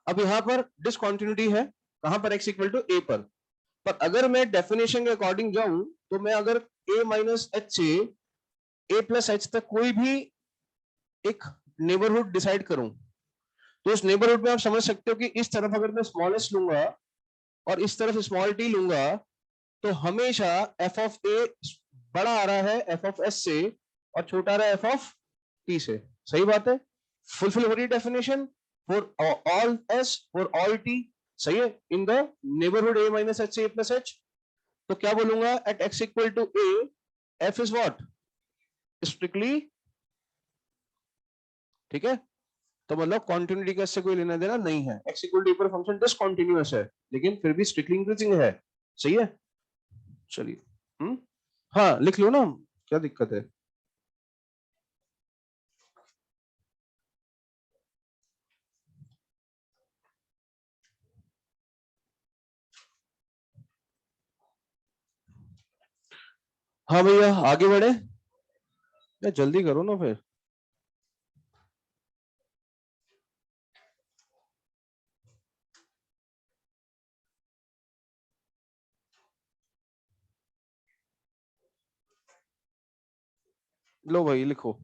अब यहाँ पर डिसकंटिन्यूटी है, कहां पर x इक्वल टू ए पर अगर मैं डेफिनेशन के अकॉर्डिंग जाऊं, तो मैं अगर a माइनस एच से a प्लस एच तक कोई भी एक नेबरहुड डिसाइड करूं, तो उस नेबरहुड में आप समझ सकते हो कि इस तरफ अगर मैं स्मॉलेस्ट लूंगा और इस तरफ स्मॉल टी लूंगा, तो हमेशा एफ ऑफ ए बड़ा आ रहा है एफ ऑफ एस से, और छोटा आ रहा है एफ ऑफ टी से। सही बात है, फुलफिल हो रही है definition, for all s for all t. सही है, in the neighbourhood a minus h से ए प्लस एच। तो क्या बोलूंगा, at x equal to a f is what, strictly. ठीक है, तो मतलब कॉन्टिन्यूटी का इससे कोई लेना देना नहीं है, एक्स इक्वल टू ए पर फंक्शन डिसकंटिन्यूअस है, लेकिन फिर भी स्ट्रिक्टली इंक्रीजिंग है। सही है, चलिए। हाँ लिख लो ना, क्या दिक्कत है। हाँ भैया आगे बढ़े, या जल्दी करो ना फिर। लो भाई लिखो।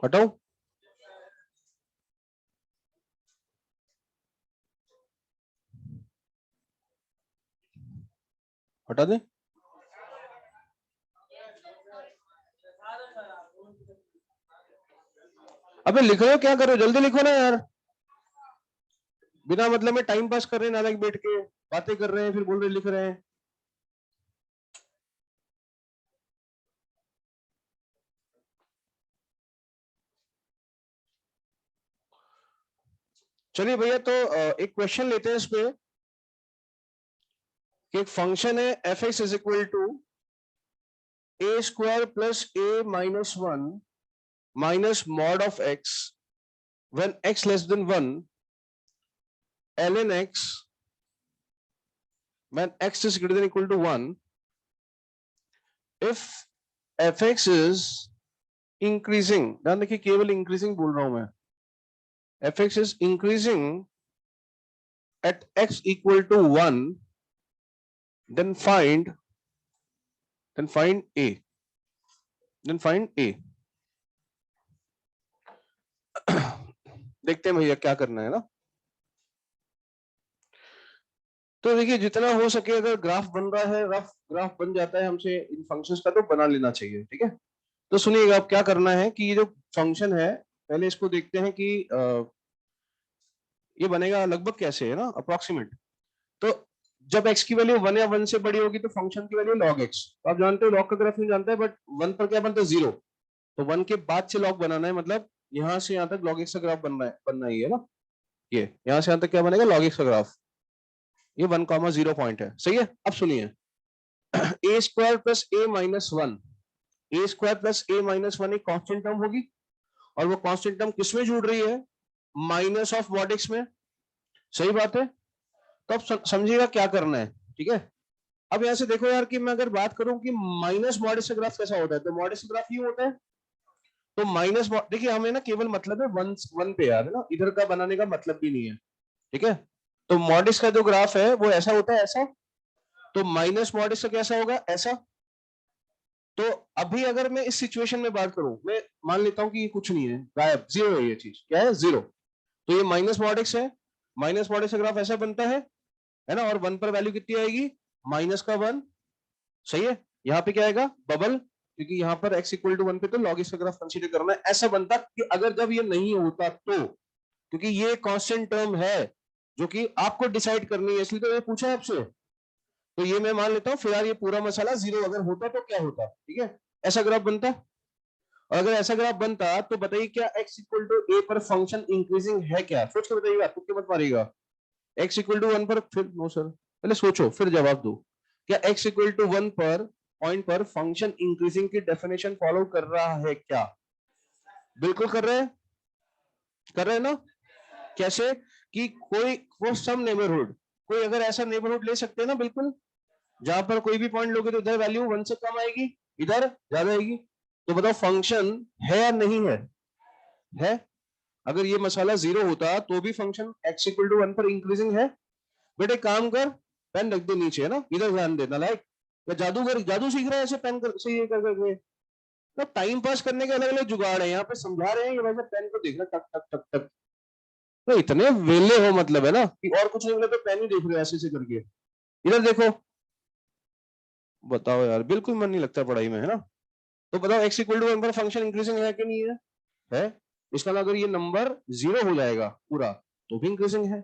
हटाओ। हटा दे। अबे लिख रहे हो क्या कर रहे हो, जल्दी लिखो ना यार, बिना मतलब में टाइम पास कर रहे हैं, नालायक बैठ के बातें कर रहे हैं, फिर बोल रहे लिख रहे हैं। चलिए भैया, तो एक क्वेश्चन लेते हैं इस पे, कि एक फंक्शन है f x is equal to a square plus a minus one minus mod of x when x less than one, ln x when x is greater than equal to 1, if fx is increasing, ध्यान देखिए केवल increasing बोल रहा हूं मैं, fx is increasing at x equal to 1, then find a, then find a. देखते हैं भैया क्या करना है ना। तो देखिए जितना हो सके अगर ग्राफ बन रहा है, रफ ग्राफ बन जाता है हमसे इन फंक्शंस का, तो बना लेना चाहिए, ठीक है। तो सुनिएगा अब क्या करना है कि ये जो फंक्शन है पहले इसको देखते हैं कि ये बनेगा लगभग कैसे, है ना, अप्रोक्सीमेट। तो जब x की वैल्यू 1 या 1 से बड़ी होगी तो फंक्शन की वैल्यू log x, तो आप जानते हो log का ग्राफ नहीं जानते हैं, बट 1 पर क्या बनता है 0, तो 1 के बाद से log बनाना है, मतलब यहां से यहां तक log x का ग्राफ बनना ही है ना। ये यहां से यहां तक क्या बनेगा log x का ग्राफ, ये 1,0 पॉइंट है, सही है। अब सुनिए ए square plus a minus one, A square plus a minus one एक कांस्टेंट टर्म होगी, और वो कांस्टेंट टर्म किसमें जुड़ रही है, माइनस ऑफ मॉड एक्स में, सही बात है। तो अब समझिएगा क्या करना है, ठीक है। अब यहां से देखो यार कि मैं अगर बात करूं कि माइनस मॉड एक्स का ग्राफ कैसा होता है, तो मॉड एक्स का ग्राफ ये होता है। तो माइनस, देखिए हमें ना केवल मतलब है वन वन पे यार, है ना, इधर का बनाने का मतलब भी नहीं है, ठीक है। तो मॉड एक्स का जो ग्राफ है वो ऐसा होता है, ऐसा। तो माइनस मॉड एक्स का कैसा होगा, ऐसा। तो अभी अगर मैं इस सिचुएशन में बात करूं, मैं मान लेता हूं कि ये कुछ नहीं है, गायब, जीरो है, ये चीज क्या है, जीरो। तो ये माइनस मॉड एक्स है, माइनस मॉड एक्स का ग्राफ ऐसा बनता है ना, और वन पर वैल्यू कितनी आएगी, माइनस का वन, सही है। यहाँ पे क्या आएगा, बबल, क्योंकि यहाँ पर x इक्वल टू 1 पे तो log x का ग्राफ कंसीडर करना है। ऐसा बनता कि अगर जब ये नहीं होता तो, क्योंकि ये कांस्टेंट टर्म है जो कि आपको डिसाइड करनी है, इसलिए तो ये पूछा है आपसे। तो ये मैं मान लेता हूँ फिलहाल ये पूरा मसाला जीरो अगर होता तो क्या होता, ठीक है, ऐसा ग्राफ बनता। और अगर ऐसा ग्राफ बनता तो बताइए क्या x इक्वल टू a पर फंक्शन इंक्रीजिंग है क्या, सोच के बताइएगा, तुक्के मत मारिएगा। x इक्वल टू 1 पर, फिर नो सर, पहले सोचो फिर जवाब दो। क्या x इक्वल टू 1 पर पॉइंट पर फंक्शन इंक्रीजिंग की डेफिनेशन फॉलो कर रहा है क्या, बिल्कुल कर रहे हैं, कर रहे हैं ना। कैसे कि कोई वो सम नेबरहुड, कोई अगर ऐसा नेबरहुड ले सकते हैं ना, बिल्कुल, जहां पर कोई भी पॉइंट लोगे तो इधर वैल्यू 1 से कम आएगी, इधर ज्यादा आएगी। तो बताओ फंक्शन है या नहीं है, है। अगर ये मसाला जीरो होता तो भी फंक्शन x इक्वल टू 1 पर इंक्रीजिंग है। बेटे काम कर, पेन रख दे नीचे, है ना, इधर ध्यान देना, लाइक या जादूगर जादू सीख रहा है ऐसे पेन कर से ये कर करके, तो टाइम पास करने के अलग अलग जुगाड़ है, यहाँ पे समझा रहे हैं, ये वैसे पेन को देख रहा, टक टक टक टक, तो इतने वेले हो मतलब, है ना, कि और कुछ नहीं मिला तो पेन ही देख रहे हो ऐसे ऐसे करके, इधर देखो। बताओ यार, बिल्कुल मन नहीं लगता पढ़ाई में, है ना। तो बताओ एक्स इक्वल टू 1 पर फंक्शन इंक्रीजिंग है कि नहीं है, है। इसका मतलब अगर ये नंबर जीरो हो जाएगा पूरा तो भी इंक्रीजिंग है,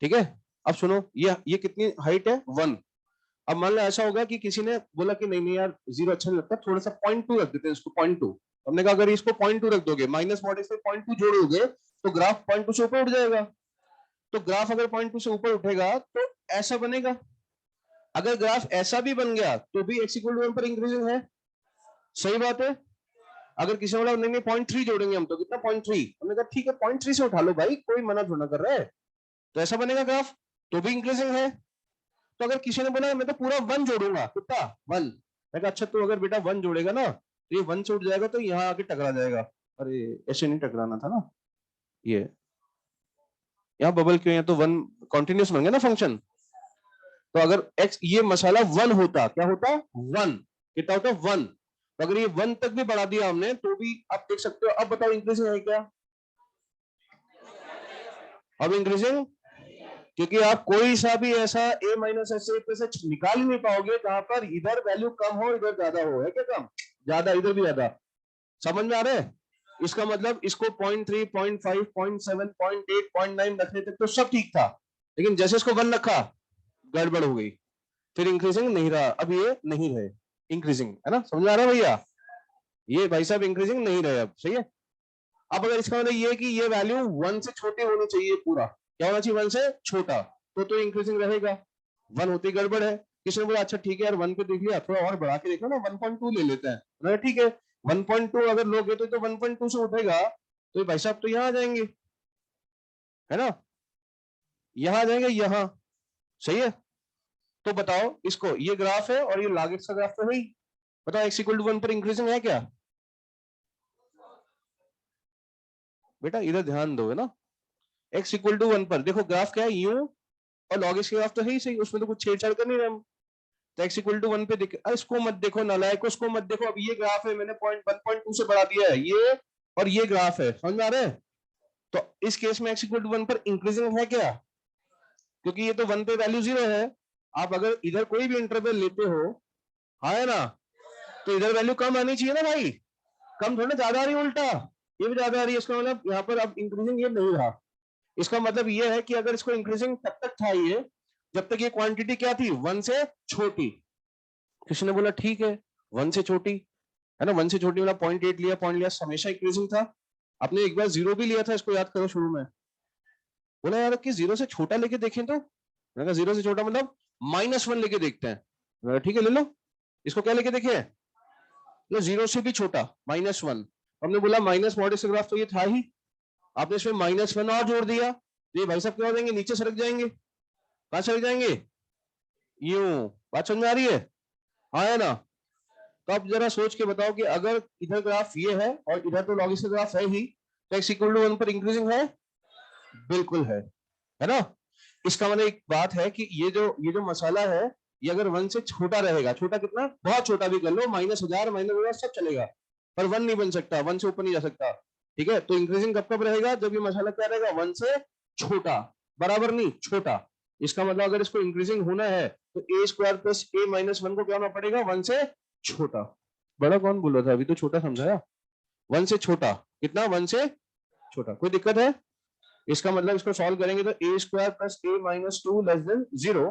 ठीक है। अब सुनो, ये कितनी हाइट है, 1। अब मान लो ऐसा होगा कि किसी ने बोला कि नहीं नहीं यार जीरो अच्छा नहीं लगता, थोड़ा सा 0.2 रख देते हैं इसको, 0.2। हमने कहा अगर इसको 0.2 रख दोगे, माइनस मॉड से 0.2 जोड़ोगे तो ग्राफ 0.2 से ऊपर उठ जाएगा। तो ग्राफ अगर 0.2 से ऊपर उठेगा तो ऐसा बनेगा। अगर ग्राफ ऐसा भी बन गया तो भी x इक्वल टू 1 पर इंक्रीजिंग है, सही बात है। अगर किसी ने बोला नहीं नहीं 0.3 जोड़ेंगे हम, तो कितना 0.3, हमने कहा ठीक है 0.3 से उठा लो भाई, कोई मना थोड़ा कर रहा है, तो ऐसा बनेगा ग्राफ, तो भी इंक्रीजिंग है। तो अगर किसी ने बोला मैं तो पूरा 1 जोड़ूंगा, कितना 1, मैं कहा अच्छा तो अगर बेटा 1 जोड़ेगा ना तो ये 1 से उठ जाएगा तो यहाँ आके टकरा जाएगा। अरे ऐसे नहीं टकराना था ना, ये यहाँ बबल क्यों है, तो 1 कॉन्टिन्यूस बन गया ना फंक्शन। तो अगर x ये मसाला 1 होता, क्या होता 1, कितना होता 1। तो अगर ये 1 तक भी बढ़ा दिया हमने तो भी आप देख सकते हो। अब बताओ इंक्रीजिंग है क्या, अब इंक्रीजिंग, क्योंकि आप कोई सा भी ऐसा a माइनस एस से निकाल ही नहीं पाओगे जहां पर इधर वैल्यू कम हो इधर ज्यादा हो, है क्या, कम ज्यादा इधर भी ज्यादा, समझ में आ रहा है। इसका मतलब इसको 0.3 0.5 0.7 0.8 0.9 रखने तक तो सब ठीक था, लेकिन जैसे इसको 1 रखा गड़बड़ हो गई, फिर इंक्रीजिंग नहीं रहा, अब ये नहीं है इंक्रीजिंग, है ना, समझ आ रहा है भैया, ये भाई साहब इंक्रीजिंग नहीं रहे, अब सही है। अब अगर इसका मतलब ये कि ये वैल्यू 1 से छोटी होनी चाहिए, पूरा क्या होना चाहिए 1 से छोटा, तो इंक्रीजिंग रहेगा। 1 होती गड़बड़ है, किसी ने बोला अच्छा ठीक है यार 1 पे देख लिया, थोड़ा और बढ़ा के देखो ना 1.2 ले लेते हैं, ना ठीक है 1.2 अगर लोगे तो 1.2 से उठेगा, तो ये भाई साहब तो यहाँ आ जाएंगे, है ना, यहाँ आ जाएंगे यहाँ, सही है। तो बताओ इसको, ये ग्राफ है और ये log x का ग्राफ तो है ही, बताओ x इक्वल टू 1 पर इंक्रीजिंग है क्या, बेटा इधर ध्यान दो, है ना। x इक्वल टू 1 पर देखो ग्राफ क्या है, यूं, और log x के ग्राफ तो है ही सही, उसमें तो कुछ छेड़छाड़ कर नहीं रहे हम। तो x इक्वल टू 1 पे देख, इसको मत देखो नालायक, उसको मत देखो। अब ये ग्राफ है, मैंने पॉइंट 1.2 से बढ़ा दिया है ये, और ये ग्राफ है, समझ में आ रहा है। तो इस केस में x इक्वल टू 1 पर इंक्रीजिंग है क्या, क्योंकि ये तो 1 पे वैल्यू 0 है। आप अगर इधर कोई भी इंटरवल लेते हो, हाँ है ना, तो इधर वैल्यू कम आनी चाहिए ना भाई, कम थोड़ा ज्यादा आ रही है, उल्टा ये भी ज्यादा आ रही है। इसका मतलब यहाँ पर अब इंक्रीजिंग ये नहीं रहा। इसका मतलब ये है कि अगर इसको इंक्रीजिंग तब तक था ये जब तक ये क्वांटिटी क्या थी, 1 से छोटी। किसी ने बोला ठीक है 1 से छोटी, है ना, 1 से छोटी मतलब 0.8 लिया, पॉइंट लिया, हमेशा इंक्रीजिंग था। आपने एक बार 0 भी लिया था, इसको याद करो शुरू में। बोला यार कि 0 से छोटा लेके देखें, तो मैंने कहा 0 से छोटा मतलब -1 लेके देखते हैं। ठीक है ले लो, इसको क्या लेके देखे, तो 0 से भी छोटा -1। हमने बोला माइनस मॉड ग्राफ तो ये था ही, आपने इसमें -1 और जोड़ दिया, तो ये भाई साहब क्या हो जाएंगे, नीचे सरक जाएंगे। कहां सरक जाएंगे, यूं। बात समझ में आ रही है, हाँ है ना। तो आप जरा सोच के बताओ कि अगर इधर ग्राफ ये है और इधर तो लॉगिस्टिक ग्राफ है ही, तो x इक्वल टू 1 पर इंक्रीजिंग है, बिल्कुल है ना। इसका मतलब एक बात है कि ये जो मसाला है, ये अगर 1 से छोटा रहेगा, छोटा कितना, बहुत छोटा भी कर लो, -1000 -1000 सब चलेगा, पर 1 नहीं बन सकता, 1 से ऊपर नहीं जा सकता। ठीक है, तो इंक्रीजिंग कब कब रहेगा, जब ये मसाला क्या रहेगा, 1 से छोटा, बराबर नहीं छोटा। इसका मतलब अगर इसको इंक्रीजिंग होना है तो a² प्लस a-1 को क्या होना पड़ेगा, 1 से छोटा। बड़ा कौन बोल रहा था, अभी तो छोटा समझाया। 1 से छोटा कितना, 1 से छोटा। कोई दिक्कत है, इसका मतलब इसको सॉल्व करेंगे तो a² plus a-2 less than 0,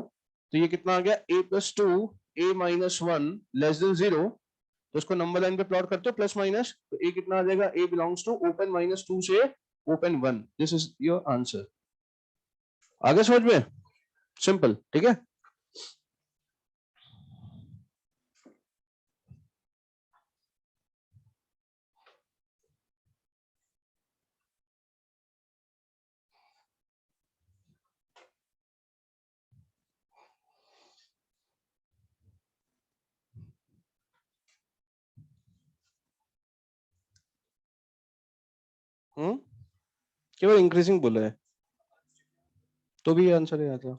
तो ये कितना आ गया, a+2 a-1 लेस देन 0। तो इसको नंबर लाइन पे प्लॉट करते हो प्लस माइनस, तो a कितना आ जाएगा, a बिलोंग्स टू ओपन -2 से open 1। This is your answer. आगे समझ में, सिंपल, ठीक है। केवल इंक्रीजिंग बोला है तो भी आंसर है आता।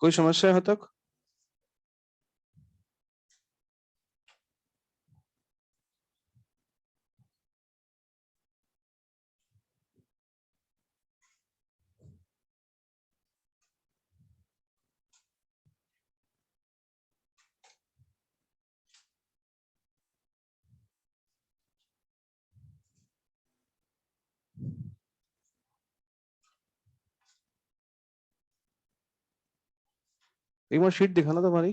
कोई समस्या है तक, एक बार शीट दिखाना तुम्हारी।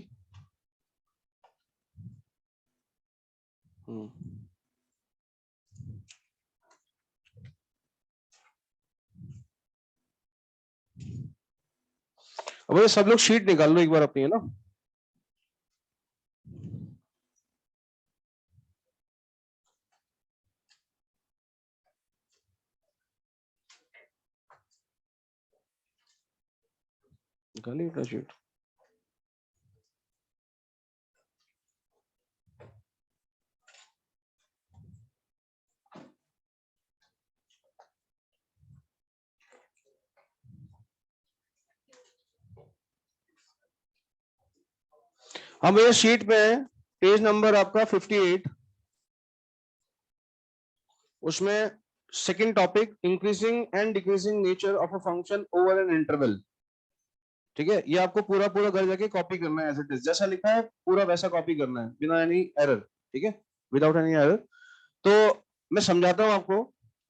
अब ये सब लोग शीट निकाल लो एक बार अपनी, है ना। निकालिए अपना शीट। हम ये शीट पे पेज नंबर आपका 58, उसमें second topic increasing and decreasing nature of a function over an interval. ठीक है, ये आपको पूरा पूरा घर जाके कॉपी करना है, एज इट इज जैसा लिखा है पूरा वैसा कॉपी करना है, बिना एनी एरर। ठीक है, विदाउट एनी एरर। तो मैं समझाता हूं आपको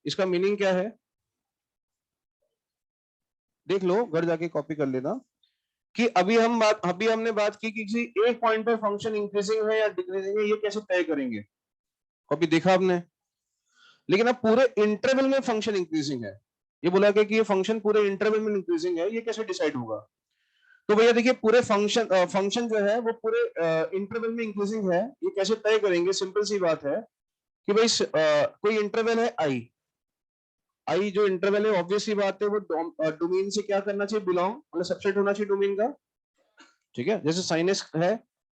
इसका मीनिंग क्या है, देख लो घर जाके कॉपी कर लेना। कि अभी हमने बात की कि किसी एक पॉइंट पर फंक्शन इंक्रीजिंग है या डिक्रीजिंग है, ये कैसे तय करेंगे, कॉपी देखा आपने। लेकिन अब पूरे इंटरवल में फंक्शन इंक्रीजिंग है, ये बोला गया कि ये फंक्शन पूरे इंटरवल में इंक्रीजिंग है, ये कैसे डिसाइड होगा। तो भैया देखिए पूरे फंक्शन जो है वो पूरे इंटरवल में इंक्रीजिंग है, ये कैसे तय करेंगे, सिंपल सी बात है कि भाई कोई इंटरवल है आई, आई जो इंटरवल है ऑब्वियस सी बात है वो डोमेन से क्या करना चाहिए, बिलोंग, मतलब सबसेट होना चाहिए डोमेन का। ठीक है, जैसे साइन एक्स है,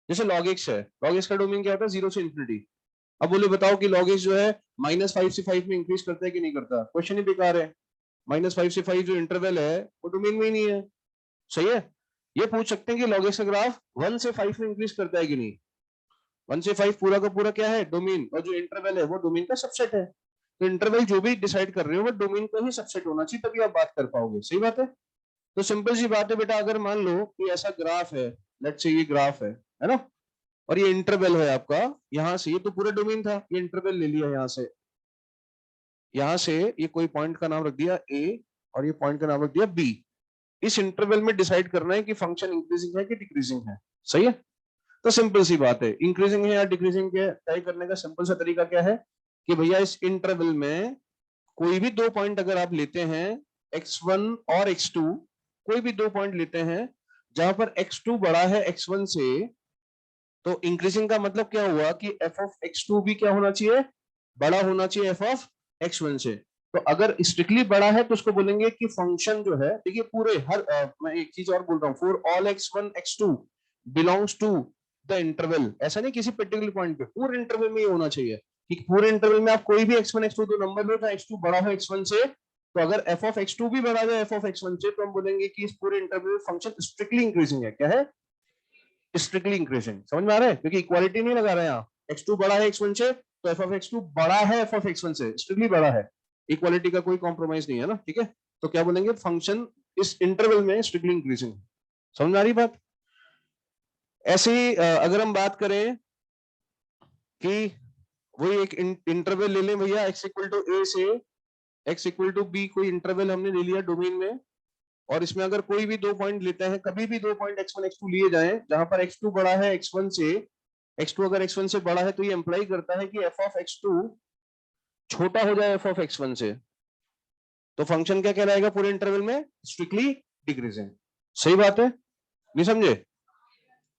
जैसे log x है, log x का डोमेन क्या होता है, 0 से इंफिनिटी। अब बोले बताओ कि log x जो है -5 से 5 में इंक्रीज करता है कि नहीं करता, क्वेश्चन ही बेकार है। -5 से 5 जो इंटरवल है वो डोमेन में ही नहीं है, सही है। ये पूछ सकते हैं कि log x का ग्राफ 1 से 5 में इंक्रीज करता है कि नहीं। 1 से 5 पूरा का पूरा क्या है, डोमेन, और जो इंटरवल है वो डोमेन का सबसेट है। तो इंटरवल जो भी डिसाइड कर रहे हो वो डोमेन का ही सबसेट होना चाहिए, तभी आप बात कर पाओगे, सही बात है। तो सिंपल सी बात है बेटा, अगर मान लो कि ऐसा ग्राफ है, लेट्स से ये ग्राफ है ना, और ये इंटरवल है आपका, यहां से ये तो पूरा डोमेन था, ये इंटरवल ले लिया यहां से ये कोई पॉइंट का नाम रख दिया ए, और ये पॉइंट का नाम रख दिया बी। इस इंटरवल में डिसाइड करना है कि फंक्शन इंक्रीजिंग है कि डिक्रीजिंग है, सही है। तो सिंपल सी बात है, इंक्रीजिंग है या डिक्रीजिंग के तय करने का सिंपल सा तरीका क्या है कि भैया इस इंटरवल में कोई भी दो पॉइंट अगर आप लेते हैं, x1 और x2, कोई भी दो पॉइंट लेते हैं जहां पर x2 बड़ा है x1 से, तो इंक्रीजिंग का मतलब क्या हुआ कि f ऑफ x2 भी क्या होना चाहिए, बड़ा होना चाहिए f ऑफ x1 से। तो अगर स्ट्रिक्टली बड़ा है तो उसको बोलेंगे कि फंक्शन जो है, देखिए पूरे मैं एक चीज और बोल रहा हूँ, for all x1 x2 belongs to the interval, ऐसा नहीं किसी पर्टिकुलर पॉइंट पे, पूरे इंटरवल में ये होना चाहिए कि पूरे इंटरवल में आप कोई भी x1 x2 दो नंबर लो, तो x2 बड़ा हो x1 से, तो अगर f ऑफ x2 भी बड़ा है f ऑफ x1 से, तो हम बोलेंगे कि इस पूरे इंटरवल में फंक्शन स्ट्रिक्टली इंक्रीजिंग है। क्या है, स्ट्रिक्टली इंक्रीजिंग। समझ में आ रहा है, क्योंकि इक्वालिटी नहीं लगा रहे हैं आप, x2 बड़ा है x1 से तो f ऑफ x2 बड़ा है f ऑफ x1 से, स्ट्रिक्टली बड़ा है, इक्वालिटी का कोई कॉम्प्रोमाइज नहीं है ना, ठीक है। तो क्या बोलेंगे, फंक्शन इस इंटरवल में स्ट्रिक्टली इंक्रीजिंग। समझ में आ रही बात। ऐसे ही अगर हम बात करें कि वही एक इंटरवल ले लें भैया, x इक्वल टू ए से x इक्वल टू बी, कोई इंटरवल हमने ले लिया डोमेन में, और इसमें अगर कोई भी दो पॉइंट लेते हैं, कभी भी दो पॉइंट x1 x2 लिए जाएं जहां पर x2 बड़ा है x1 से, x2 अगर x1 से बड़ा है तो ये इंप्लाई करता है कि f ऑफ x2 छोटा हो जाए f ऑफ x1 से, तो फंक्शन क्या कहलाएगा पूरे इंटरवल में, स्ट्रिक्टली डिक्रीजिंग। सही बात है, नहीं समझे।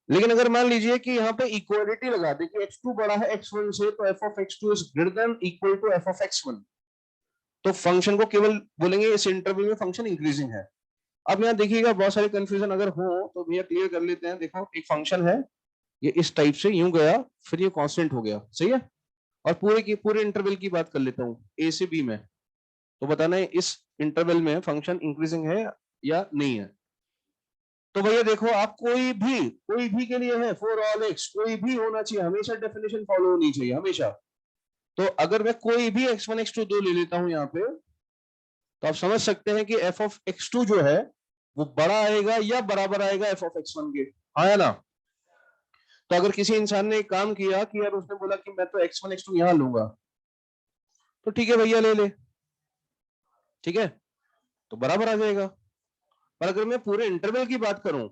लेकिन अगर मान लीजिए कि यहाँ पे इक्वालिटी लगा दे कि x2 बड़ा है x1 से, तो f of x2 is greater than equal to f of x1, तो फंक्शन को केवल बोलेंगे इस इंटरवल में फंक्शन इंक्रीजिंग है। अब यहाँ देखिएगा बहुत सारे कंफ्यूजन अगर हो तो भैया क्लियर कर लेते हैं। देखो एक फंक्शन है, ये इस टाइप से यूं गया, फिर ये कांस्टेंट हो गया, सही है। और पूरे इंटरवल की बात कर लेता हूँ ए से बी में, तो बताना है इस इंटरवल में फंक्शन इंक्रीजिंग है या नहीं है। तो भैया देखो, आप कोई भी के लिए है, फॉर ऑल एक्स कोई भी होना चाहिए, हमेशा डेफिनेशन फॉलो होनी चाहिए हमेशा। तो अगर मैं कोई भी x1 x2 दो ले लेता हूं यहाँ पे, तो आप समझ सकते हैं कि f ऑफ x2 जो है वो बड़ा आएगा या बराबर आएगा f ऑफ x1 के, आया ना। तो अगर किसी इंसान ने एक काम किया कि यार उसने बोला कि मैं तो x1 x2 यहां लूंगा, तो ठीक है भैया ले ले, ठीक है, तो बराबर आ जाएगा। पर अगर मैं पूरे इंटरवल की बात करूं,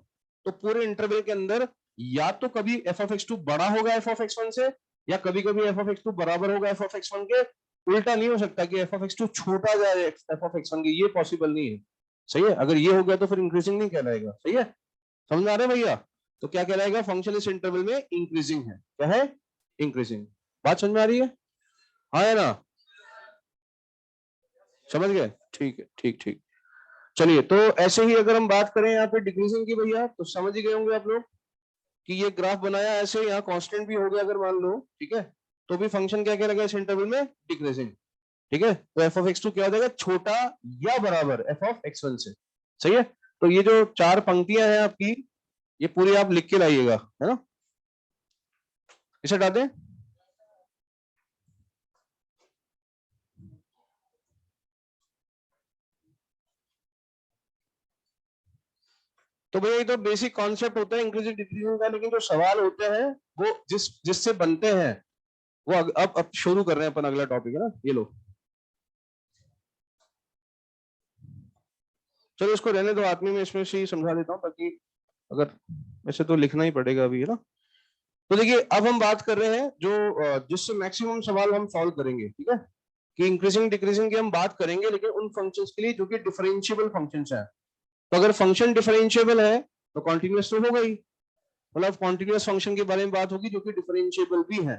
तो पूरे इंटरवल के अंदर या तो कभी f ऑफ x2 बड़ा होगा f ऑफ x1 से, या कभी कभी f ऑफ x2 बराबर होगा f ऑफ x1 के। उल्टा नहीं हो सकता कि f ऑफ x2 छोटा जाए f ऑफ x1 के, ये पॉसिबल नहीं है, सही है। अगर ये हो गया तो फिर इंक्रीजिंग नहीं कहलाएगा, सही है। समझ में आ रहा है भैया। तो क्या कहलाएगा, फंक्शन इस इंटरवल में इंक्रीजिंग है। क्या है, इंक्रीजिंग। बात समझ में आ रही है, हाँ है ना, समझ गए, ठीक है, ठीक ठीक। चलिए, तो ऐसे ही अगर हम बात करें यहाँ पे डिक्रीजिंग की भैया, तो समझ ही गए होंगे आप लोग कि ये ग्राफ बनाया ऐसे, यहाँ कांस्टेंट भी हो गया अगर मान लो, ठीक है, तो भी फंक्शन क्या करेगा इस इंटरवल में, डिक्रीजिंग, ठीक है। तो एफ ऑफ x2 क्या हो जाएगा, छोटा या बराबर एफ ऑफ x1 से, सही है। तो ये जो चार पंक्तियां हैं आपकी, ये पूरी आप लिख के लाइएगा, है ना, इसे हटा दें। तो भैया ये तो बेसिक कॉन्सेप्ट होता है इंक्रीजिंग डिक्रीजिंग का, लेकिन जो सवाल होते हैं वो जिससे बनते हैं वो अब शुरू कर रहे हैं अपन, अगला टॉपिक है ना, ये लो। चलो इसको रहने दो, आदमी में इसमें से ही समझा देता हूँ, ताकि अगर वैसे तो लिखना ही पड़ेगा अभी, है ना। तो देखिए अब हम बात कर रहे हैं जो जिससे मैक्सिमम सवाल हम सॉल्व करेंगे, ठीक है, कि इंक्रीजिंग डिक्रीजिंग की हम बात करेंगे, लेकिन उन फंक्शंस के लिए जो कि डिफरेंशिएबल फंक्शंस हैं। तो अगर फंक्शन डिफरेंशिएबल है तो कॉन्टिन्यूअस तो होगा ही, मतलब कॉन्टिन्यूअस फंक्शन के बारे में बात होगी जो कि डिफरेंशिएबल भी है।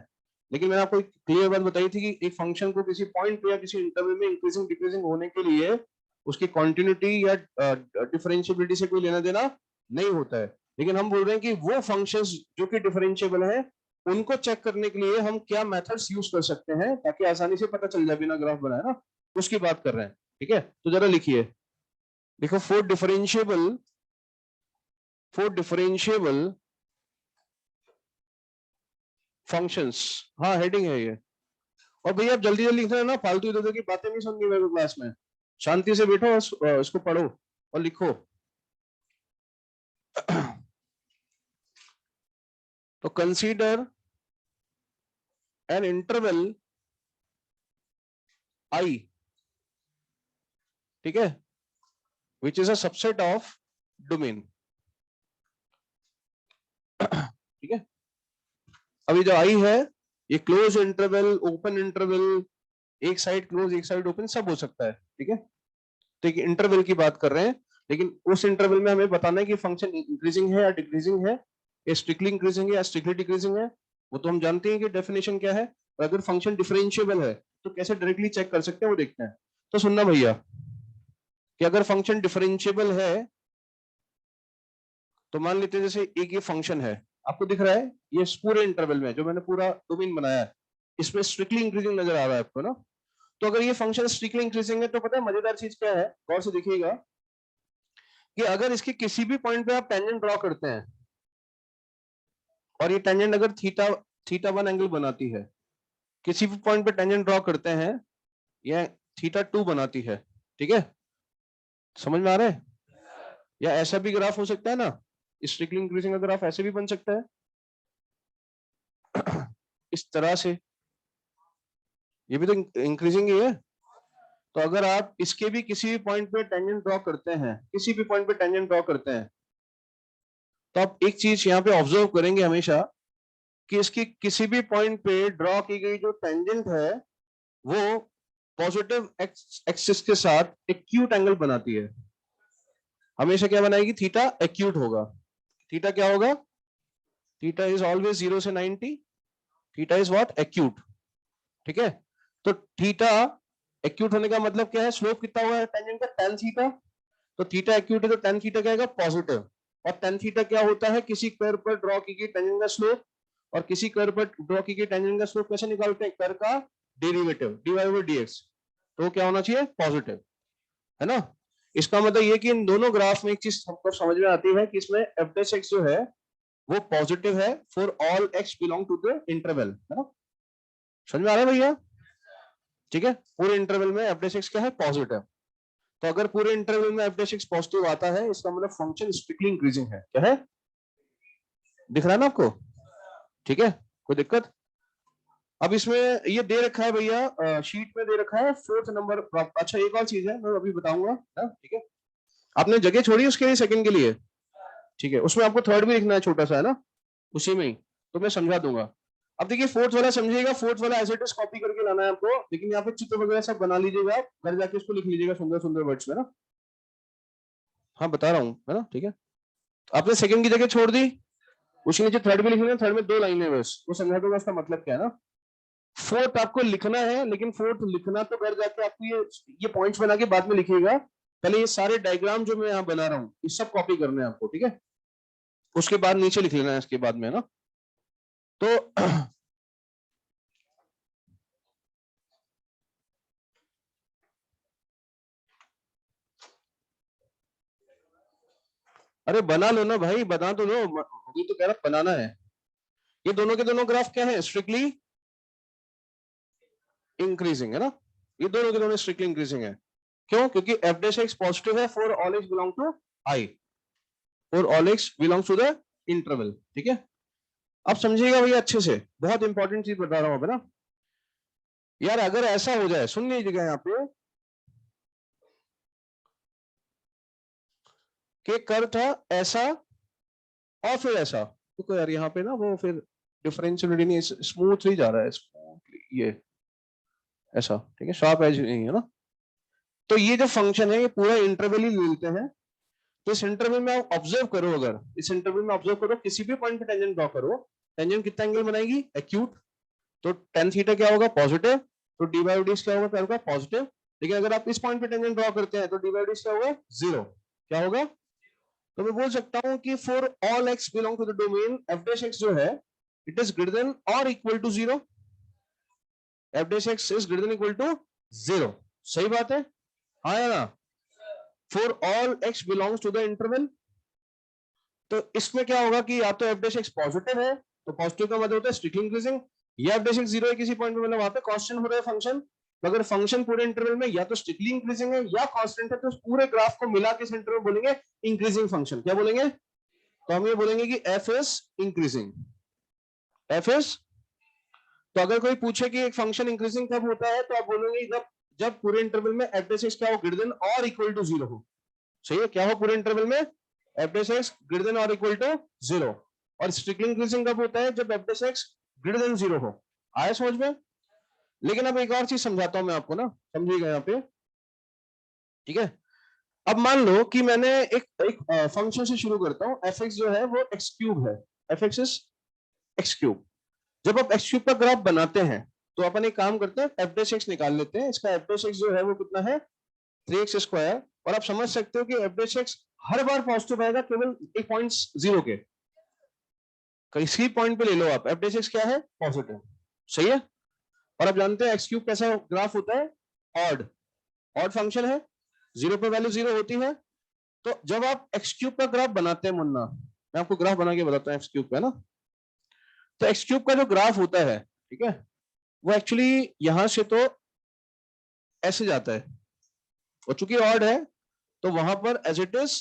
लेकिन मैंने आपको एक क्लियर बात बताई थी कि एक फंक्शन को किसी पॉइंट पे या किसी इंटरवल में इंक्रीजिंग डिक्रीजिंग होने के लिए उसकी कॉन्टिन्यूटी या डिफरेंशिएबिलिटी से कोई लेना देना नहीं होता है। लेकिन हम बोल रहे हैं कि वो फंक्शंस जो कि डिफरेंशिएबल है उनको चेक करने के लिए हम क्या मेथड्स यूज कर सकते हैं ताकि आसानी से पता चल जाए बिना ग्राफ बनाए ना, उसकी बात कर रहे हैं। ठीक है, तो जरा लिखिए, देखो फोर डिफरेंशिएबल फंक्शंस, हाँ हेडिंग है ये। और भैया आप जल्दी जल्दी लिखना है ना, फालतू इधर उधर की बातें नहीं सुननी मेरे क्लास में, शांति से बैठो और इसको पढ़ो और लिखो। तो कंसीडर एन इंटरवल आई, ठीक है, which is a subset of domain. ठीक है, अभी जो आई है ये क्लोज इंटरवल, ओपन इंटरवल, एक साइड क्लोज एक साइड ओपन सब हो सकता है। ठीक है, तो एक इंटरवल की बात कर रहे हैं, लेकिन उस इंटरवल में हमें बताना है कि फंक्शन इंक्रीजिंग है या डिक्रीजिंग है, या स्ट्रिक्टली इंक्रीजिंग है या स्ट्रिक्टली डिक्रीजिंग है। वो तो हम जानते हैं कि डेफिनेशन क्या है, और अगर फंक्शन डिफरेंशिएबल है तो कैसे डायरेक्टली चेक कर सकते हैं वो देखते हैं। तो सुनना भैया कि अगर फंक्शन डिफरेंशिएबल है तो मान लेते हैं जैसे एक ये फंक्शन है, आपको दिख रहा है ये पूरे इंटरवल में जो मैंने पूरा डोमेन बनाया है इसमें स्ट्रिक्टली इंक्रीजिंग नजर आ रहा है आपको ना। तो अगर ये फंक्शन स्ट्रिक्टली इंक्रीजिंग है तो पता है मजेदार चीज क्या है, गौर से देखिएगा कि अगर इसके किसी भी पॉइंट पे आप टेंजेंट ड्रॉ करते हैं और ये टेंजेंट अगर थीटा थीटा वन एंगल बनाती है, किसी भी पॉइंट पे टेंजेंट ड्रॉ करते हैं या थीटा टू बनाती है, ठीक है, समझ में आ रहा है? या ऐसा भी ग्राफ हो सकता है ना, स्ट्रिक्टली इंक्रीजिंग का ग्राफ ऐसे भी बन सकता है इस तरह से, ये भी तो इंक्रीजिंग ही है। तो अगर आप इसके भी किसी भी पॉइंट पे टेंजेंट ड्रॉ करते हैं, किसी भी पॉइंट पे टेंजेंट ड्रॉ करते हैं, तो आप एक चीज यहाँ पे ऑब्जर्व करेंगे हमेशा कि इसकी किसी भी पॉइंट पे ड्रॉ की गई जो टेंजेंट है वो पॉजिटिव एक्सिस के साथ एक्यूट एंगल बनाती है। हमेशा क्या बनाएगी, थीटा एक्यूट होगा। थीटा क्या होगा, थीटा इज ऑलवेज 0 से 90, थीटा इज व्हाट, एक्यूट। ठीक है, तो थीटा एक्यूट होने का मतलब क्या है, स्लोप कितना हुआ है टेंजेंट का, tan थीटा। तो थीटा एक्यूट है तो tan थीटा क्या आएगा, पॉजिटिव। और tan थीटा क्या होता है, किसी कर्व पर ड्रॉ की गई टेंजेंट का स्लोप, और किसी कर्व पर ड्रॉ की गई टेंजेंट का स्लोप कैसे निकालते हैं, कर्व का डेरिवेटिव dy/dx, तो क्या होना चाहिए, पॉजिटिव, है ना। इसका मतलब ये कि इन दोनों ग्राफ में एक चीज हमको समझ में आती है कि इसमें f(x) जो है वो पॉजिटिव है for all x belong to the interval, है ना, समझ में आ रहा है भैया? ठीक है, पूरे इंटरवल में f(x) क्या है, पॉजिटिव। तो अगर पूरे इंटरवल में f(x) पॉजिटिव आता है इसका मतलब फंक्शन स्ट्रिक्टली इंक्रीजिंग है। क्या है, दिख रहा है ना आपको? ठीक है, कोई दिक्कत? अब इसमें ये दे रखा है भैया, शीट में दे रखा है 4th नंबर। अच्छा एक और चीज है मैं अभी बताऊंगा, ठीक है, आपने जगह छोड़ी उसके लिए सेकंड के लिए, ठीक है, उसमें आपको थर्ड भी लिखना है छोटा सा, है ना, उसी में ही, तो मैं समझा दूंगा। अब देखिए फोर्थ वाला समझिएगा, फोर्थ वाला एज इट इज कॉपी करके लाना है आपको, लेकिन यहाँ पे चित्र वगैरह सब बना लीजिएगा, घर जाके उसको लिख लीजिएगा सुंदर सुंदर वर्ड्स में ना। हाँ बता रहा हूँ, है ना, ठीक है। आपने सेकंड की जगह छोड़ दी, उसके नीचे थर्ड भी लिखना है, थर्ड में 2 लाइनें बस, वो समझा दूंगा उसका मतलब क्या है ना। फोर्थ आपको लिखना है, लेकिन फोर्थ लिखना तो घर जाके आपको ये पॉइंट्स बना के बाद में लिखिएगा, पहले ये सारे डायग्राम जो मैं यहाँ बना रहा हूँ ये सब कॉपी करने हैं आपको, ठीक है, उसके बाद नीचे लिख लेना है इसके बाद में ना। तो अरे बना लो ना भाई, बना तो लो, अभी तो कह रहा बनाना है। ये दोनों के दोनों ग्राफ क्या है, स्ट्रिक्टली इंक्रीजिंग, है ना, ये दोनों के दोनों स्ट्रिक्टली इंक्रीजिंग है। क्यों, क्योंकि f(x) पॉजिटिव है for all x belong to i, for all x belongs to the interval. ठीक है, अब समझिएगा भैया अच्छे से, बहुत इंपॉर्टेंट चीज बता रहा हूं अब ना यार। अगर ऐसा हो जाए, सुन लीजिएगा यहाँ पे, कि कर था ऐसा और फिर ऐसा, तो यार यहाँ पे ना वो फिर डिफरेंशियलिटी नहीं, स्मूथ ही जा रहा है, स्मूथली ये ऐसा, ठीक है, शार्प एज नहीं है ना। तो ये जो फंक्शन है ये पूरा इंटरवल ही लेते हैं। तो इस इंटरवल में आप ऑब्जर्व करो, अगर इस इंटरवल में ऑब्जर्व करो, किसी भी पॉइंट पे टेंजेंट ड्रॉ करो, टेंजेंट कितना एंगल बनाएगी, एक्यूट। तो tan थीटा क्या होगा, पॉजिटिव, तो dy/dx क्या होगा, क्या होगा, पॉजिटिव। लेकिन अगर आप इस पॉइंट पे टेंजेंट ड्रॉ करते हैं तो dy/dx क्या होगा, 0, क्या होगा, तो मैं बोल सकता हूं कि for all x belong to the domain f dash x जो है इट इज ग्रेटर देन और equal to zero, f dash x is greater than equal to zero. सही बात है, हाँ या ना? For all x belongs to the interval, तो इसमें क्या होगा कि या तो एफ डैश एक्स पॉजिटिव है, तो पॉजिटिव का मतलब होता है स्ट्रिक्टली इंक्रीजिंग, या एफ डैश एक्स जीरो है किसी पॉइंट पे, मतलब वहां पे कांस्टेंट हो रहा है फंक्शन। तो अगर फंक्शन पूरे इंटरवल में या तो स्ट्रिक्टली इंक्रीजिंग है या कांस्टेंट है, तो पूरे ग्राफ को मिला के सेंटर में बोलेंगे इंक्रीजिंग फंक्शन। क्या बोलेंगे? तो हम ये बोलेंगे कि F is increasing, F is. तो अगर कोई पूछे कि एक फंक्शन इंक्रीजिंग कब होता है, तो आप बोलोगे जब जब पूरे इंटरवल में एफ डैश एक्स क्या हो, ग्रेटर देन और इक्वल टू जीरो हो। सही है, क्या हो पूरे इंटरवल में F dash x greater than और इक्वल टू जीरो। और स्ट्रिक्टली इंक्रीजिंग कब होता है, जब F dash x greater than zero हो। आया समझ में? लेकिन अब एक और चीज समझाता हूं मैं आपको ना, समझिएगा यहाँ पे, ठीक है? अब मान लो कि मैंने एक फंक्शन से शुरू करता हूं, एफ एक्स जो है वो एक्स क्यूब है, f x is x cube. जब आप एक्स क्यूब का ग्राफ बनाते हैं तो अपन एक काम करते हैं, एफ डैश एक्स निकाल लेते हैं। इसका एफ डैश एक्स जो है वो कितना है, 3x²। और आप समझ सकते हो कि एफ डैश एक्स हर बार पॉजिटिव आएगा केवल एक पॉइंट जीरो के, किसी पॉइंट पे ले लो आप, एफ डैश एक्स क्या है, पॉजिटिव। सही है। और आप जानते हैं एक्स क्यूब कैसा ग्राफ होता है, ऑड, ऑड फंक्शन है, जीरो पे वैल्यू जीरो होती है। तो जब आप एक्स क्यूब का ग्राफ बनाते हैं मुन्ना, मैं आपको ग्राफ बना के बताता हूँ एक्स क्यूब का ना। तो एक्स क्यूब का जो ग्राफ होता है, ठीक है, वो एक्चुअली यहां से तो ऐसे जाता है, और चूंकि ऑड है तो वहां पर एज इट इज,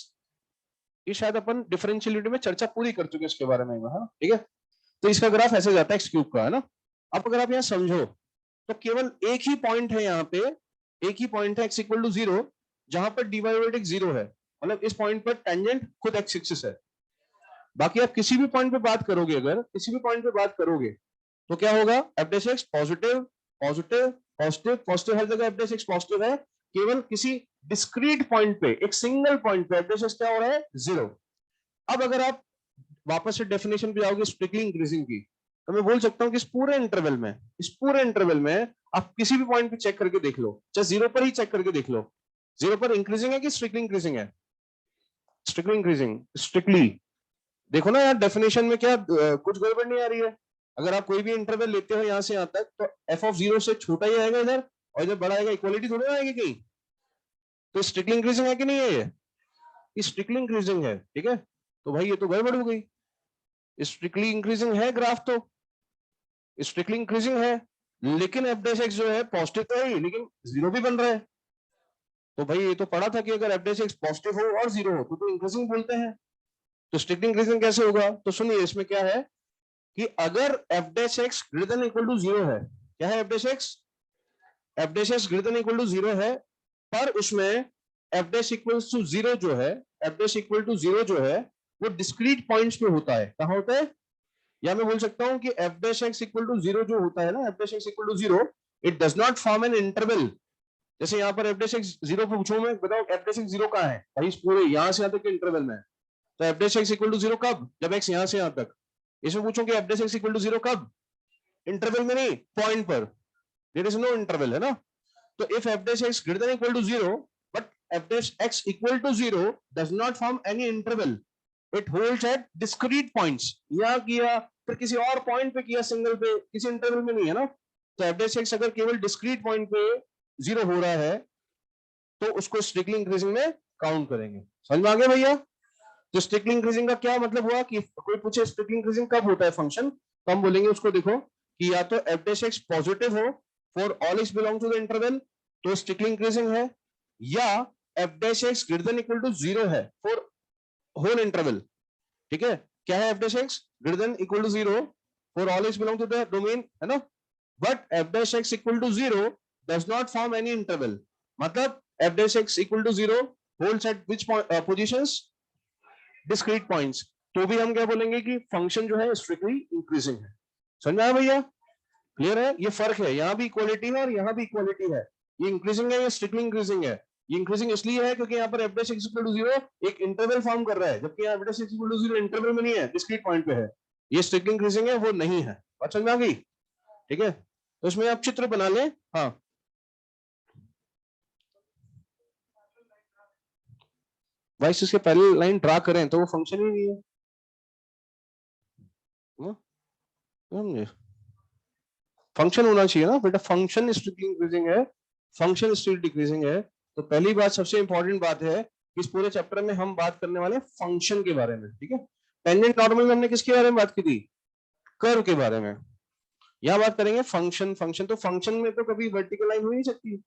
ये शायद अपन डिफरेंशियलिटी में चर्चा पूरी कर चुके हैं इसके बारे में, है ना? ठीक है, तो इसका ग्राफ ऐसे जाता है एक्स क्यूब का, है ना? अब अगर आप यहाँ समझो तो केवल एक ही पॉइंट है यहाँ पे, एक ही पॉइंट है एक्स इक्वल टू जीरो, जहां पर dy बाई डी जीरो है, मतलब इस पॉइंट पर टेंजेंट खुद एक्स एक्सिस है। बाकी आप किसी भी पॉइंट पे बात करोगे, अगर किसी भी पॉइंट पे बात करोगे तो क्या होगा, f dash x positive positive positive positive, हर जगह एफ डैश एक्स पॉजिटिव है। केवल किसी डिस्क्रीट पॉइंट पे, एक सिंगल पॉइंट पे एफ डैश एक्स क्या हो रहा है, जीरो। अब अगर आप वापस से डेफिनेशन पे जाओगे स्ट्रिक्टली इंक्रीजिंग की, तो मैं बोल सकता हूं कि इस पूरे इंटरवल में आप किसी भी पॉइंट पे चेक करके देख लो, चाहे जीरो पर ही चेक करके देख लो, जीरो पर इंक्रीजिंग है कि स्ट्रिक्टली इंक्रीजिंग है, स्ट्रिक्टली इंक्रीजिंग, स्ट्रिक्टली। देखो ना यार डेफिनेशन में क्या कुछ गड़बड़ नहीं आ रही है। अगर आप कोई भी इंटरवल लेते हो यहां से यहां तक, तो एफ ऑफ जीरो से छोटा ही आएगा इधर, और इधर बड़ा आएगा, इक्वालिटी थोड़ी ना आएगी कहीं। तो स्ट्रिक्टली इंक्रीजिंग है कि नहीं है ये स्ट्रिक्टली इंक्रीजिंग है, ठीक है। तो भाई ये तो गड़बड़ हो गई, स्ट्रिक्टली इंक्रीजिंग है ग्राफ, तो स्ट्रिक्टली इंक्रीजिंग है, लेकिन एफ डैश एक्स जो है पॉजिटिव तो है ही, लेकिन जीरो भी बन रहा है। तो भाई ये तो पढ़ा था कि अगर एफ डैश एक्स पॉजिटिव हो और जीरो हो तो इंक्रीजिंग बोलते हैं। तो स्ट्रिक्टली इंक्रीजिंग कैसे होगा? तो सुनिए इसमें क्या है कि अगर f dash x greater than equal to zero है, क्या है f dash x, f dash x greater than equal to zero है, पर उसमें f dash equal to zero जो है, f dash equal to zero जो है वो डिस्क्रीट पॉइंट्स पे होता है। कहां होता है? या मैं बोल सकता हूं कि f dash x equal to zero जो होता है ना, f dash x equal to zero, it does not form an interval. जैसे यहाँ पर एफ डैश एक्स जीरो पे पूछूं मैं, बताओ एफ डैश एक्स जीरो कहां है भाई, इस पूरे यहां से यहां तक के इंटरवल में। तो f dash x equal to zero कब, जब एक्स यहां से यहां तक। इसमें पूछो कि f dash x equal to zero कब, इंटरवल में नहीं, पॉइंट पर, देयर इज नो इंटरवल, है ना? तो if f dash x greater than equal to zero, but f dash x equal to zero does not form any interval, it holds at discrete points. यहां किया, फिर किसी और point पे किया, सिंगल पे, किसी इंटरवल में नहीं, है ना? तो एफ डैश एक्स अगर केवल डिस्क्रीट पॉइंट पे जीरो हो रहा है तो उसको स्ट्रिक्टली इंक्रीजिंग में काउंट करेंगे। समझ में आ गया भैया? तो स्ट्रिक्टली इंक्रीजिंग का क्या मतलब हुआ कि कोई पूछे स्ट्रिक्टली इंक्रीजिंग कब होता है फंक्शन, तो हम बोलेंगे उसको, देखो कि या तो एफ डैश एक्स पॉजिटिव हो for all x belong to the interval, तो स्ट्रिक्टली इंक्रीजिंग है, या f dash x greater than equal to zero है फॉर होल इंटरवल। ठीक है, क्या है f dash x greater than equal to zero for all x belong to the domain, है ना? But f dash x equal to zero does not form any interval, मतलब f dash x equal to zero holds at which positions, discrete points. तो भी हम क्या बोलेंगे कि function जो है स्ट्रिक्टली इंक्रीजिंग है। समझ में आया भैया? क्लियर है? ये फर्क है, यहां भी इक्वालिटी है और यहां भी इक्वालिटी है। ये इंक्रीजिंग है, ये स्ट्रिक्टली इंक्रीजिंग है। ये इंक्रीजिंग इसलिए है क्योंकि यहाँ पर f dash x equal to zero एक इंटरवल फॉर्म कर रहा है, जबकि यहाँ f dash x equal to zero interval में नहीं है, डिस्क्रीट पॉइंट पे है। ये स्ट्रिक्टली इंक्रीजिंग है, वो नहीं है। बात समझ में आ गई? ठीक है, तो इसमें आप चित्र बना लें। हाँ, वाई एक्सिस के पैरेलल लाइन ड्रा करें तो वो फंक्शन ही नहीं है। समझे? फंक्शन होना चाहिए ना बेटा, फंक्शन स्ट्रिक्टली इंक्रीजिंग है, फंक्शन स्टिल डिक्रीजिंग है। तो पहली बात, सबसे इंपॉर्टेंट बात है, इस पूरे चैप्टर में हम बात करने वाले फंक्शन के बारे में, ठीक है। टेंजेंट नॉर्मल में हमने किसके बारे में बात की थी? कर्व के बारे में। यहाँ बात करेंगे फंक्शन। फंक्शन, तो फंक्शन में तो कभी वर्टिकल लाइन हो नहीं सकती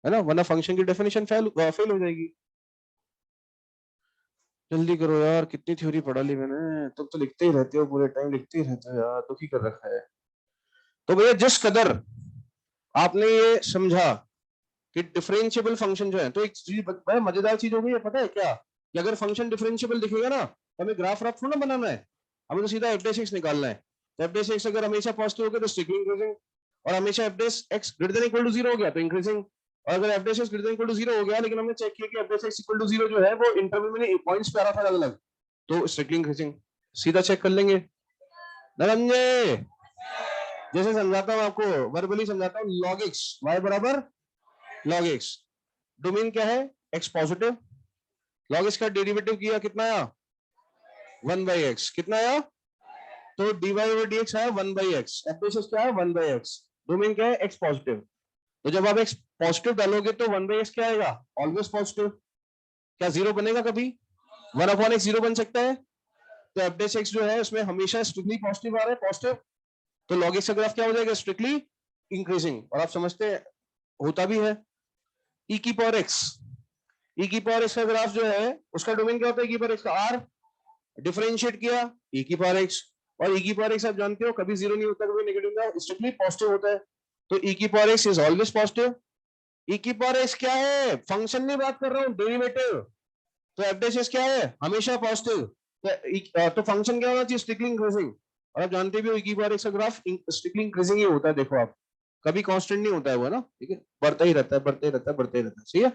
है ना, वरना फंक्शन की डेफिनेशन फेल हो जाएगी। जल्दी करो यार, कितनी थ्योरी पढ़ा ली मैंने, तुम तो लिखते ही रहते हो, पूरे टाइम लिखते ही रहते हो यार, दुखी कर रखा है। तो भैया जिस कदर आपने ये समझा कि डिफरेंशिएबल फंक्शन जो है, तो एक चीज मजेदार चीज हो गई है, पता है क्या, कि अगर फंक्शन डिफरेंशिएबल दिखेगा ना, तो हमें ग्राफ राफ थोड़ा बनाना है, हमें तो सीधा एफ डैश एक्स निकालना है। तो एफ डैश एक्स अगर हमेशा पॉजिटिव हो गया तो स्ट्रिक्टली इंक्रीजिंग, और हमेशा f dash x greater than equal to 0 हो गया तो इंक्रीजिंग। और अगर f dash x greater than equal to 0 हो गया, लेकिन हमने चेक किया कि f dash x equal to 0 जो है वो इंटरवल में पॉइंट्स पे आ रहा था अलग अलग, तो स्ट्रिक्टली इंक्रीजिंग। सीधा चेक कर लेंगे। धनंजय, जैसे समझाता हूँ आपको, वर्बली समझाता हूँ, लॉग एक्स वाई बराबर लॉग एक्स, डोमेन क्या है? एक्स पॉजिटिव, लॉग एक्स का डेरिवेटिव किया, कितना आया? 1/x। कितना आया? तो dy ओवर dx आया 1/x, एफ क्या है? 1/x। डोमेन क्या है? X positive. तो जब आप एक्स पॉजिटिव डालोगे तो 1/x क्या आएगा? Always positive. क्या जीरो बनेगा कभी? 1/x जीरो बन सकता है? तो एफ एक्स जो है उसमें हमेशा स्ट्रिक्टली पॉजिटिव आ रहा है, पॉजिटिव। तो लॉग एक्स का ग्राफ क्या हो जाएगा? Strictly increasing. और आप समझते हैं होता भी है। ई की पावर एक्स, ई की पावर एक्स का ग्राफ जो है उसका डोमेन क्या होता है? ई की पावर एक्स का आर, डिफरेंशिएट किया ई की पावर एक्स, और ई की पावर एक्स आप जानते हो कभी जीरो नहीं होता, कभी नेगेटिव होता है, स्ट्रिक्टली पॉजिटिव होता है। तो ई की power x is always positive. E की पावर एक्स क्या है? फंक्शन नहीं बात कर रहा हूं, डेरिवेटिव। तो एफ डैश एक्स क्या है? हमेशा पॉजिटिव। तो फंक्शन क्या होना चाहिए? Strictly increasing. और आप जानते भी हो ई की पावर एक्स का ग्राफ स्ट्रिक्टली इंक्रीजिंग ही होता है, देखो आप, कभी कांस्टेंट नहीं होता है वो ना, ठीक है, बढ़ता ही रहता है, बढ़ता ही रहता है, बढ़ता ही रहता है। सही है?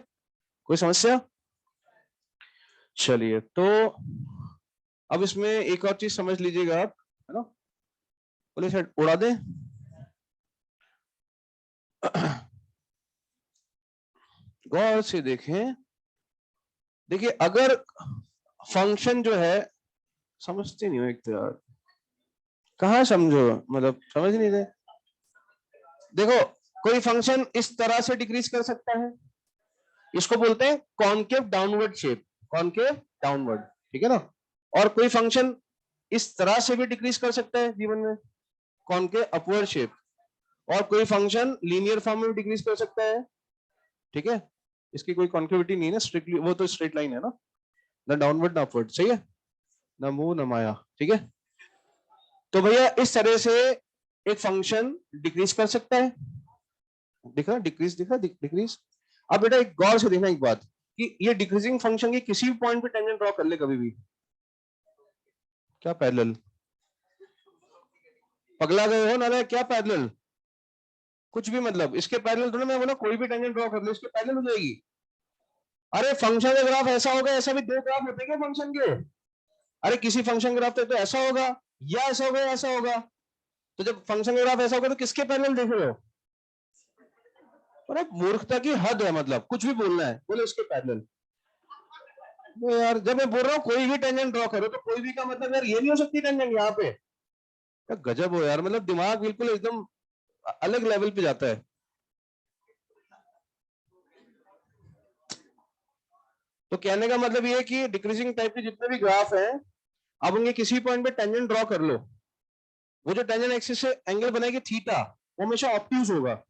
कोई समस्या? चलिए, तो अब इसमें एक और चीज समझ लीजिएगा आप, है ना, पुलिस हेड उड़ा दे। गौर से देखें, देखिए अगर फंक्शन जो है, समझते नहीं हो एक तो यार, कहाँ समझो, मतलब समझ नहीं रहे। देखो, कोई फंक्शन इस तरह से डिक्रीज कर सकता है, इसको बोलते हैं concave downward shape, concave downward, ठीक है ना। और कोई फंक्शन इस तरह से भी डिक्रीज कर सकता है जीवन में, कॉनकेव अपवर्ड शेप। और कोई फंक्शन लीनियर फॉर्म में भी डिक्रीज कर सकता है, ठीक है, इसकी कोई कॉन्केविटी नहीं है, स्ट्रिक्टली वो तो स्ट्रेट लाइन है ना, ना डाउनवर्ड ना अपवर्ड। सही है? ना मोह ना माया, ठीक है। तो भैया इस तरह से एक फंक्शन डिक्रीज कर सकता है, दिखा डिक्रीज, दिखा डिक्रीज। अब बेटा एक गौर से देखना एक बात, कि ये डिक्रीजिंग फंक्शन की किसी भी पॉइंट पे टेंजेंट ड्रॉ कर ले कभी भी, क्या पैरेलल? पगला गए हो ना? क्या पैरेलल? कुछ भी मतलब, इसके पैरेलल थोड़ा, मैं बोला कोई भी टेंजेंट ड्रॉ कर ले इसके पैरेलल हो जाएगी। अरे फंक्शन का ग्राफ ऐसा होगा, ऐसा भी दो ग्राफ होते हैं फंक्शन के? अरे किसी फंक्शन ग्राफ पे तो ऐसा होगा, या ऐसा होगा या ऐसा होगा। तो जब फंक्शन ग्राफ ऐसा होगा तो किसके पैरेलल देख रहे हो? अरे मूर्खता की हद है, मतलब कुछ भी बोलना है, बोले उसके पैरेलल। तो यार जब मैं बोल रहा हूँ कोई भी टेंजेंट ड्रॉ करो, तो कोई भी का मतलब यार ये नहीं हो सकती टेंजेंट यहाँ पे। यार गजब हो यार, मतलब दिमाग बिल्कुल एकदम अलग लेवल पे जाता है। तो कहने का मतलब ये है कि डिक्रीजिंग टाइप के जितने भी ग्राफ हैं, आप उनके किसी पॉइंट पे टेंजेंट ड्रॉ कर लो, वो जो टेंजेंट एक्सिस से एंगल बनाएगी थीटा, वो हमेशा ऑब्ट्यूज होगा।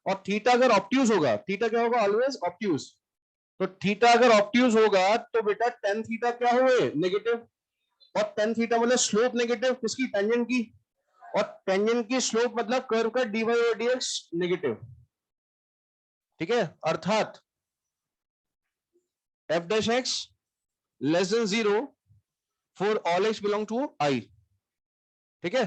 और थीटा अगर ऑब्ट्यूज होगा, थीटा क्या होगा? Always obtuse. तो थीटा अगर ऑब्ट्यूज होगा तो बेटा टेन थीटा क्या हुए? नेगेटिव। और टेन थीटा मतलब स्लोप नेगेटिव, किसकी? टेंजेंट की। और टेंजेंट की स्लोप मतलब कर्व का dy और dx नेगेटिव, ठीक है। अर्थात f dash x less than 0 for all x belong to I, ठीक है।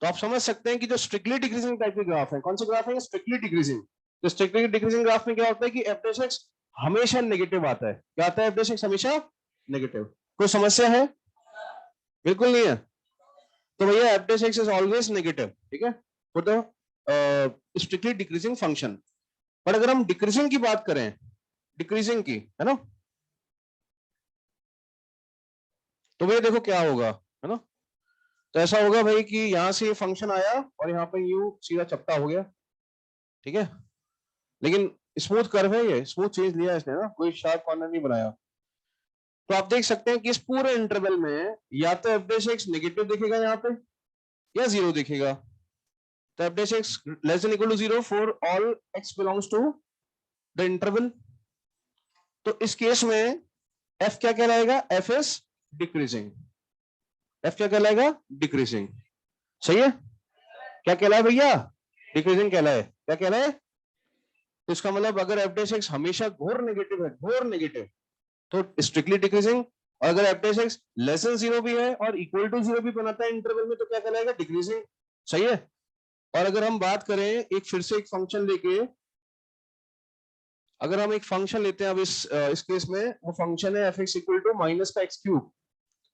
तो आप समझ सकते हैं कि जो स्ट्रिक्टली डिक्रीजिंग टाइप के ग्राफ है, कौन से ग्राफ है? Strictly decreasing. तो स्ट्रिक्टली डिक्रीजिंग ग्राफ में क्या होता है कि f डैश x हमेशा नेगेटिव आता है। क्या आता है? f डैश x हमेशा नेगेटिव। कोई समस्या है? बिल्कुल नहीं है। तो भैया F dash x is always negative, ठीक है, for the strictly decreasing function. पर अगर हम डिक्रीजिंग की बात करें, डिक्रीजिंग की, है ना, तो भैया देखो क्या होगा, है ना। तो ऐसा होगा भाई कि यहां से ये फंक्शन आया और यहाँ पे यू सीधा चपटा हो गया, ठीक है। लेकिन स्मूथ कर्व है, ये स्मूथ चेंज लिया है इसने ना, कोई शार्प कॉर्नर नहीं बनाया। तो आप देख सकते हैं कि इस पूरे इंटरवल में या तो एफ डैश एक्स नेगेटिव दिखेगा यहाँ पे, या जीरो दिखेगा। तो f dash x less than equal to zero for all x belongs to the interval. तो इस केस में एफ क्या कहलाएगा, एफ इज डिक्रीजिंग। एफ क्या कहलाएगा, डिक्रीजिंग। सही है। क्या कहलाए भैया, डिक्रीजिंग कहलाए। क्या कहलाए, तो इसका मतलब अगर एफ डैश एक्स हमेशा घोर नेगेटिव है, घोर नेगेटिव, तो स्ट्रिक्टली डिक्रीजिंग। और अगर f dash x less than zero भी है और इक्वल टू जीरो भी बनाता है इंटरवल में, तो क्या कहलाएगा, डिक्रीजिंग। सही है। और अगर हम बात करें एक फिर से एक फंक्शन लेके, अगर हम एक फंक्शन लेते हैं अब इस केस में वो फंक्शन है f x equal to minus का एक्स क्यूब,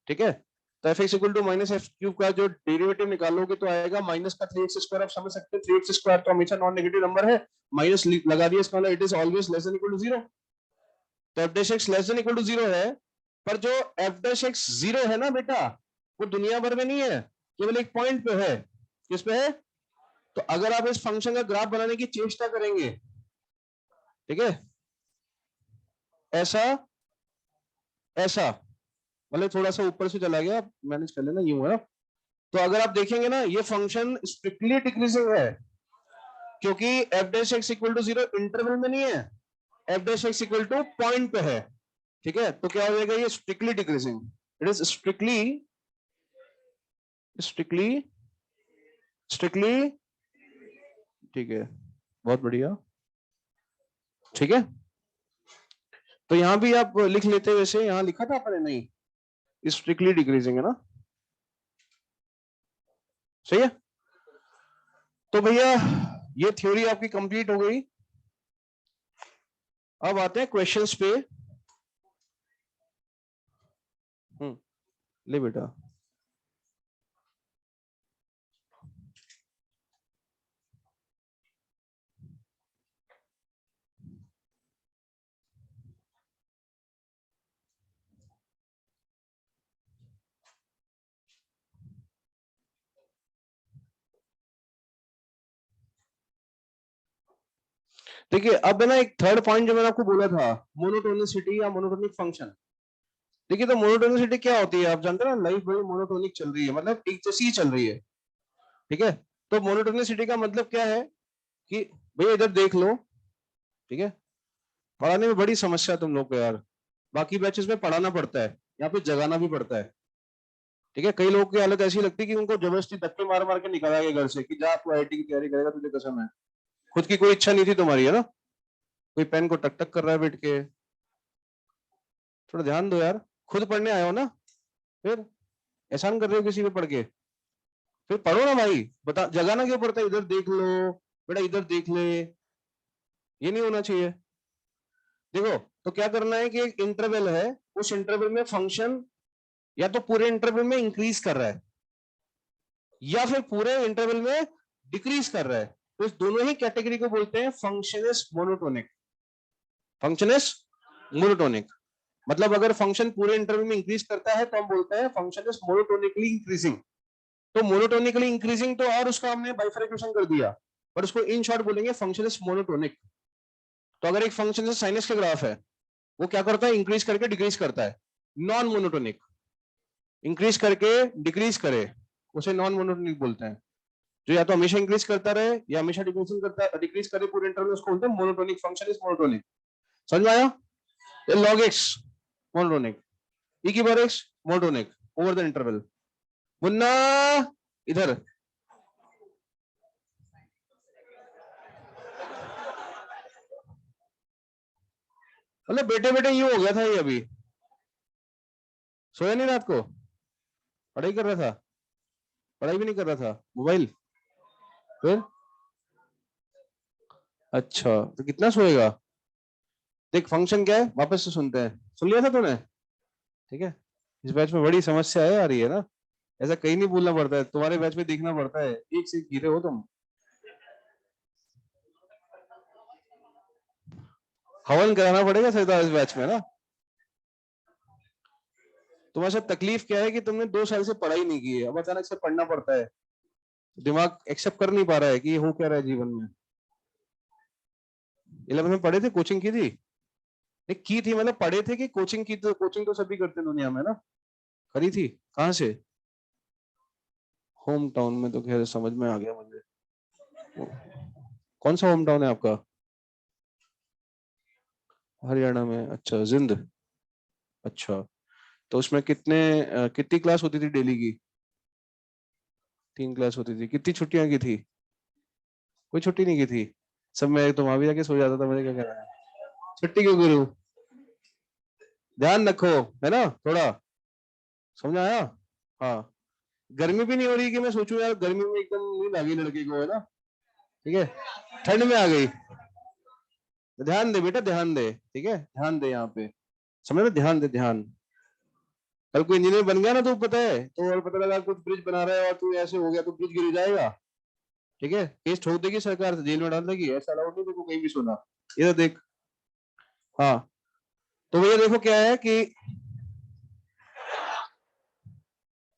ठीक है। तो f x equal to minus x cube का जो डेरिवेटिव निकालोगे तो आएगा माइनस का 3x स्क्वायर। आप समझ सकते हैं 3x स्क्वायर तो हमेशा नॉन नेगेटिव नंबर है, माइनस लगा दिया, इसका मतलब it is always less than equal to zero. तो f dash x less than equal to zero है, पर जो एफ डैश एक्स जीरो है ना बेटा, वो दुनिया भर में नहीं है, केवल एक पॉइंट पे है। किस पे है, तो अगर आप इस फंक्शन का ग्राफ बनाने की चेष्टा करेंगे, ठीक है, ऐसा ऐसा, मतलब थोड़ा सा ऊपर से चला गया, मैनेज कर लेना, यूं है। तो अगर आप देखेंगे ना ये फंक्शन स्ट्रिक्टली डिक्रीजिंग है, क्योंकि f dash x equal to zero interval में नहीं है, f dash x equal to point पे है, ठीक है। तो क्या हो जाएगा, ये strictly decreasing, it is strictly strictly strictly, ठीक है, बहुत बढ़िया, ठीक है। तो यहां भी आप लिख लेते, वैसे यहां लिखा था आपने, नहीं स्ट्रिक्टली डिक्रीजिंग है ना, सही है। तो भैया ये थ्योरी आपकी कंप्लीट हो गई। अब आते हैं क्वेश्चंस पे। ले बेटा, देखिए अब है ना एक थर्ड पॉइंट जो मैंने आपको बोला था, मोनोटोनिसिटी या मोनोटोनिक फंक्शन। देखिए तो मोनोटोनिसिटी क्या होती है, आप जानते हैं ना, लाइफ बड़ी मोनोटोनिक चल रही है, मतलब एक जैसी ही चल रही है, ठीक है। तो मोनोटोनिसिटी का मतलब क्या है कि भैया इधर देख लो, ठीक है। पढ़ाने में बड़ी समस्या है तुम लोग को यार, बाकी बैचेस में पढ़ाना पड़ता है, यहाँ पे जगाना भी पड़ता है, ठीक है। कई लोगों की हालत ऐसी लगती है कि उनको जबरदस्ती धक्के मार मार के निकाला गया घर से कि जा तू आईआईटी की तैयारी करेगा, तुझे कसम है। खुद की कोई इच्छा नहीं थी तुम्हारी, है ना। कोई पेन को टक टक कर रहा है बैठ के, थोड़ा ध्यान दो यार, खुद पढ़ने आए हो ना, फिर एहसान कर रहे हो किसी पे पढ़ के, फिर पढ़ो ना भाई, बता जगाना क्यों पड़ता है, इधर देख लो बेटा, इधर देख ले, ये नहीं होना चाहिए। देखो तो क्या करना है कि एक इंटरवल है, उस इंटरवल में फंक्शन या तो पूरे इंटरवल में इंक्रीज कर रहा है या फिर पूरे इंटरवल में डिक्रीज कर रहा है, तो इस दोनों ही कैटेगरी को बोलते हैं function is monotonic. Function is monotonic, मतलब अगर फंक्शन पूरे इंटरवल में इंक्रीज करता है तो हम बोलते हैं फंक्शन इज मोनोटोनिकली इंक्रीजिंग। तो मोनोटोनिकली इंक्रीजिंग तो और उसका हमने बाइफरकेशन कर दिया, पर उसको इन शॉर्ट बोलेंगे फंक्शन इज मोनोटोनिक। तो अगर एक फंक्शन से साइनस का ग्राफ है, वो क्या करता है, इंक्रीज करके डिक्रीज करता है। नॉन मोनोटोनिक, इंक्रीज करके डिक्रीज करे, उसे नॉन मोनोटोनिक बोलते हैं। जो या तो हमेशा इंक्रीज करता रहे या हमेशा डिक्रीजिंग करता डिक्रीज करे पूरे इंटरवल में, उसको बोलते हैं मोनोटोनिक। फंक्शन इज मोनोटोनिक, समझ में आया। लॉग एक्स मोनोटोनिक, ई की बार x monotonic over the interval. मुन्ना इधर, मतलब बेटे बेटे यूं हो गया था ये अभी, सोया नहीं रात को, पढ़ाई कर रहा था, पढ़ाई भी नहीं कर रहा था, मोबाइल, फिर अच्छा तो कितना सोएगा। देख फंक्शन क्या है वापस से सुनते हैं, सुन लिया था तूने, ठीक है। इस बैच में बड़ी समस्या है आ रही है ना, ऐसा कहीं नहीं बोलना पड़ता है, तुम्हारे बैच में देखना पड़ता है, एक से एक गिरे हो तुम। हवन कराना पड़ेगा सर इस बैच में ना। तुम्हारे साथ तकलीफ क्या है कि तुमने 2 साल से पढ़ाई नहीं की है, अब अचानक से पढ़ना पड़ता है, दिमाग एक्सेप्ट कर नहीं पा रहा है कि ये हो क्या रहा है जीवन में। 11th में पढ़े थे, कोचिंग की थी? नहीं की थी मतलब पढ़े थे कि कोचिंग की? तो कोचिंग तो सभी करते हैं दुनिया में ना। करी थी? कहाँ से? होम टाउन में तो खैर समझ में आ गया मुझे। कौन सा होम टाउन है आपका? हरियाणा में? अच्छा, जिंद। अच्छा, तो उसमें कितनी क्लास होती थी डेली की? 3 क्लास होती थी। कितनी छुट्टियां की थी? कोई छुट्टी नहीं की थी? सब मैं तो वहां भी जाके सो जाता था, मुझे क्या कहना है। छुट्टी क्यों करूं? ध्यान रखो, है ना थोड़ा। समझ आया? हाँ। गर्मी भी नहीं हो रही कि मैं सोचूं यार गर्मी में एकदम नींद आ गई लड़के को, है ना? ठीक है, ठंड में आ गई। ध्यान दे बेटा, ध्यान दे, ठीक है, ध्यान दे यहाँ पे। समझ में? ध्यान दे, ध्यान। कल कोई इंजीनियर बन गया ना तो पता है, तो और पता लगा कुछ ब्रिज बना रहा है और तू ऐसे हो गया तो ब्रिज गिर जाएगा। ठीक है, केस ठोक देगी सरकार, जेल में डाल देगी, ऐसा अलाउड नहीं, देखो कहीं भी सुना। इधर देख। हाँ, तो भैया देखो क्या है कि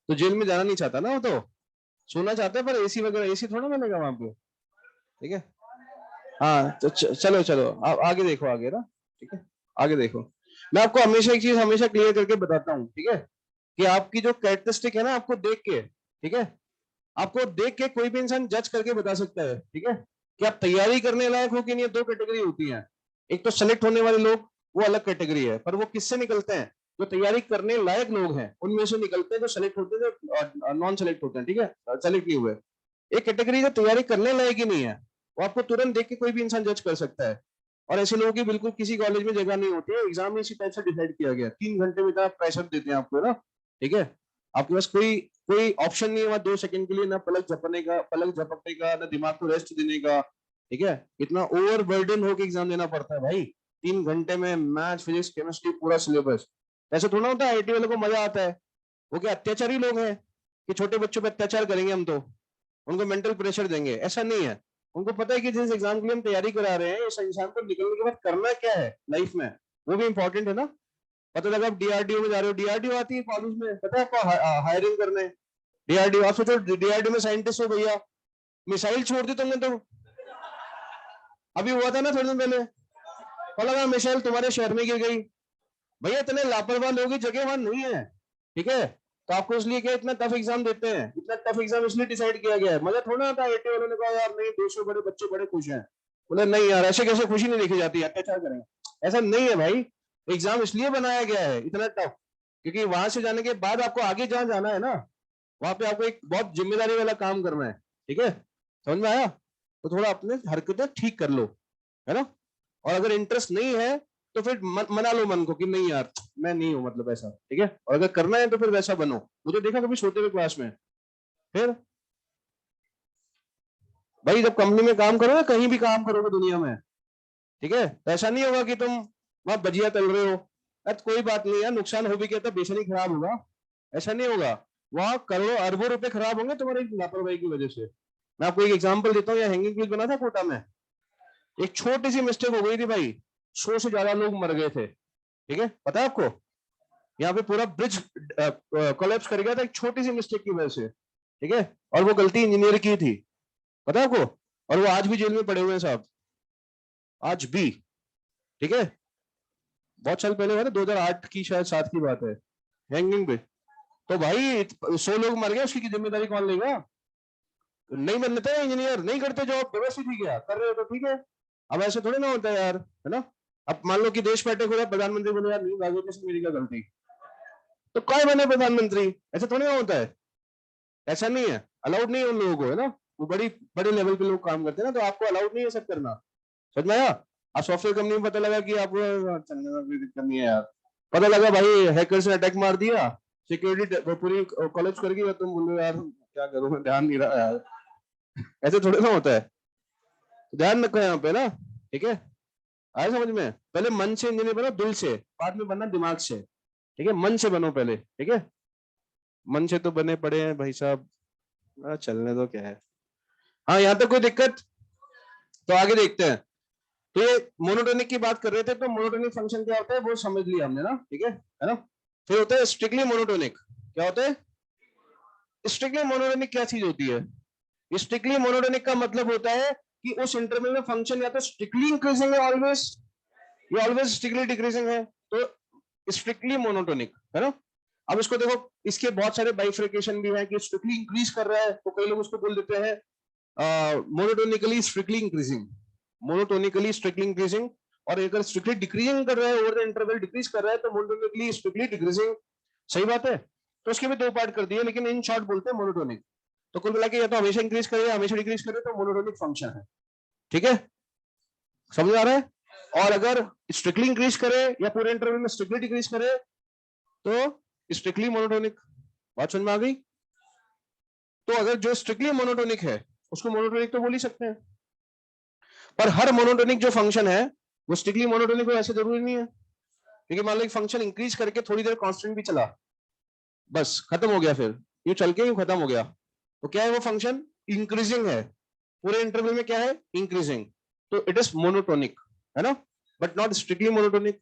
तो जेल में जाना नहीं चाहता ना वो, तो सोना चाहता है, पर एसी वगैरह, एसी थोड़ा मिलेगा वहां पे। ठीक है। हाँ तो चलो चलो, आप आगे देखो, आगे ना। ठीक है, आगे देखो। मैं आपको हमेशा एक चीज हमेशा क्लियर करके बताता हूँ, ठीक है, कि आपकी जो कैरेक्टरिस्टिक है ना, आपको देख के, ठीक है, आपको देख के कोई भी इंसान जज करके बता सकता है, ठीक है, कि आप तैयारी करने लायक हो कि नहीं। 2 कैटेगरी होती है, एक तो सेलेक्ट होने वाले लोग, वो अलग कैटेगरी है, पर वो किससे निकलते हैं? जो तैयारी करने लायक लोग हैं उनमें से निकलते हैं, जो सेलेक्ट होते हैं, जो नॉन सेलेक्ट होते हैं, ठीक है, सेलेक्ट नहीं हुए। एक कैटेगरी जो तैयारी करने लायक ही नहीं है, वो आपको तुरंत देख के कोई भी इंसान जज कर सकता है। और ऐसे लोगों की बिल्कुल किसी कॉलेज में जगह नहीं होती है, एग्जाम में इसी टाइप से डिसाइड किया गया, 3 घंटे में इतना प्रेशर देते हैं आपको ना। ठीक है, आपके पास कोई कोई ऑप्शन नहीं है वहां 2 सेकंड के लिए, ना पलक झपकने का, ना दिमाग को रेस्ट देने का। ठीक है, इतना ओवर बर्डन होकर एग्जाम देना पड़ता है भाई। 3 घंटे में मैथ, फिजिक्स, केमिस्ट्री, पूरा सिलेबस। ऐसे थोड़ा होता है आईटी वालों को मजा आता है। वो क्या अत्याचारी लोग हैं कि छोटे बच्चों पर अत्याचार करेंगे हम तो उनको मेंटल प्रेशर देंगे? ऐसा नहीं है। उनको पता है कि जिस एग्जाम के लिए हम तैयारी करा रहे हैं, इस इंसान को निकलने के बाद करना क्या है लाइफ में, वो भी इंपॉर्टेंट है ना। पता लगा आप डीआरडीओ में जा रहे हो, डीआरडीओ आती है कॉलेज में, पता है आपको हायरिंग करने। डीआरडीओ, आप सोचो डीआरडीओ में साइंटिस्ट हो भैया, मिसाइल छोड़ दी तुमने तो। अभी हुआ था ना थोड़ी दिन पहले, पता लगा मिसाइल तुम्हारे शहर में गिर गई। भैया इतने लापरवाह लोगों की जगह वहां नहीं है। ठीक है, तो आपको इसलिए क्या इतना टफ एग्जाम देते हैं, इतना टफ एग्जाम इसलिए डिसाइड किया गया है। मजा थोड़ा आता है। आईटी वालों ने कहा यार नहीं, 200 बड़े बच्चे बड़े खुश हैं। बोले नहीं यार, ऐसे कैसे खुशी नहीं देखी जाती, अत्याचार करेंगे, ऐसा नहीं है भाई। एग्जाम इसलिए बनाया गया है इतना टफ, क्योंकि वहां से जाने के बाद आपको आगे जहां जाना है ना, वहां पे आपको एक बहुत जिम्मेदारी वाला काम करना है। ठीक है, समझ में आया? तो थोड़ा अपने हरकतें ठीक कर लो, है ना। और अगर इंटरेस्ट नहीं है तो फिर मना लो मन को कि नहीं यार मैं नहीं हूं, मतलब ऐसा। ठीक है, और अगर करना है तो फिर वैसा बनो। मुझे देखा कभी सोते हुए क्लास में? फिर भाई जब कंपनी में काम करोगे, कहीं भी काम करोगे दुनिया में, ठीक है, तो ऐसा नहीं होगा कि तुम वहां भजिया तल रहे हो, अरे कोई बात नहीं यार, नुकसान हो भी गया तो बेचैनी खराब होगा, ऐसा नहीं होगा। वहां करोड़ों अरबों रुपए खराब होंगे तुम्हारी लापरवाही की वजह से। मैं आपको एक एग्जांपल देता हूँ, यहाँ हैंगिंग ब्रिज बना था कोटा में, एक छोटी सी मिस्टेक हो गई थी भाई, 100 से ज्यादा लोग मर गए थे। ठीक है, पता है आपको? यहाँ पे पूरा ब्रिज कोलैप्स कर गया था एक छोटी सी मिस्टेक की वजह से। ठीक है, और वो गलती इंजीनियर की थी, पता है आपको? और वो आज भी जेल में पड़े हुए हैं साहब, आज भी। ठीक है, बहुत साल पहले हुआ था, 2008 की शायद 7 की बात है, हैंगिंग ब्रिज। तो भाई 100 लोग मर गए, उसकी जिम्मेदारी कौन लेगा? नहीं बन लेते इंजीनियर, नहीं करते जॉब, व्यवस्थित ही क्या कर रहे हो तो ठीक है। अब ऐसे थोड़ी ना होता है यार, है ना। अब मान लो कि देश पे अटैक हो रहा है, प्रधानमंत्री बोले यार नहीं भागो, जैसे मेरी क्या गलती, तो कौन बने प्रधानमंत्री? ऐसा थोड़ी ना होता है। ऐसा नहीं है, अलाउड नहीं है उन लोगों को, है ना। वो बड़ी बड़े लेवल पे लोग काम करते हैं ना, तो आपको अलाउड नहीं है सब करना। समझ में आया? आप सॉफ्टवेयर कंपनी में पता लगा कि आपको चलने में कोई दिक्कत नहीं है यार, पता लगा भाई हैकर्स ने अटैक मार दिया, सिक्योरिटी पूरी कॉलेज कर गई, और तुम बोलो यार क्या करूं, मैं ध्यान नहीं रहा यार। ऐसे थोड़ी ना होता है। तो ध्यान रखो यहाँ पे ना, ठीक है। आया समझ में? पहले मन से इंजीनियर बनो, दिल से, बाद में बनना दिमाग से। ठीक है, मन से बनो पहले, ठीक है। मन से तो बने पड़े हैं भाई साहब। चलने दो, क्या है। हाँ, यहाँ तक कोई दिक्कत? तो आगे देखते हैं। तो ये मोनोटोनिक की बात कर रहे थे, तो मोनोटोनिक फंक्शन क्या होता है वो समझ लिया हमने ना, ठीक है ना। फिर होता है स्ट्रिक्टली मोनोटोनिक। क्या होता है स्ट्रिक्टली मोनोटोनिक? क्या चीज होती है स्ट्रिक्टली मोनोटोनिक? का मतलब होता है कि उस इंटरवल में फंक्शन या तो स्ट्रिक्टली इंक्रीजिंग है ऑलवेज, या ऑलवेज स्ट्रिक्टली डिक्रीजिंग है, तो स्ट्रिक्टली मोनोटोनिक है ना। अब इसको देखो, इसके बहुत सारे बाइफिकेशन भी है कि स्ट्रिक्टली इंक्रीज कर रहा है तो कई लोग उसको बोल देते हैं monotonically strictly increasing, monotonically strictly increasing. और अगर स्ट्रिक्टली डिक्रीजिंग कर रहा है, ओवर द इंटरवल डिक्रीज कर रहा है, तो मोनोटोनिकली स्ट्रिक्टली डिक्रीजिंग। सही बात है। तो उसके भी दो पार्ट कर दिए, लेकिन इन शॉर्ट बोलते हैं मोनोटोनिक। तो कुल मिला के या तो हमेशा इंक्रीज करे या हमेशा डिक्रीज करे, तो मोनोटोनिक फंक्शन है। ठीक है, समझ आ रहा है। और अगर स्ट्रिक्टली इंक्रीज करे या पूरे इंटरवल में स्ट्रिक्टली डिक्रीज करे तो स्ट्रिक्टली मोनोटोनिक। बात समझ में आ गई। तो अगर जो स्ट्रिक्टली मोनोटोनिक है उसको मोनोटोनिक तो बोल ही सकते हैं, पर हर मोनोटोनिक जो फंक्शन है वो स्ट्रिक्टली मोनोटोनिक हो ऐसे जरूरी नहीं है। क्योंकि मान लो एक फंक्शन इंक्रीज करके थोड़ी देर कांस्टेंट भी चला, बस खत्म हो गया, फिर ये चल के खत्म हो गया, तो क्या है वो फंक्शन इंक्रीजिंग है, पूरे इंटरवल में क्या है इंक्रीजिंग, तो इट इज मोनोटोनिक, है ना, बट नॉट स्ट्रिक्टली मोनोटोनिक।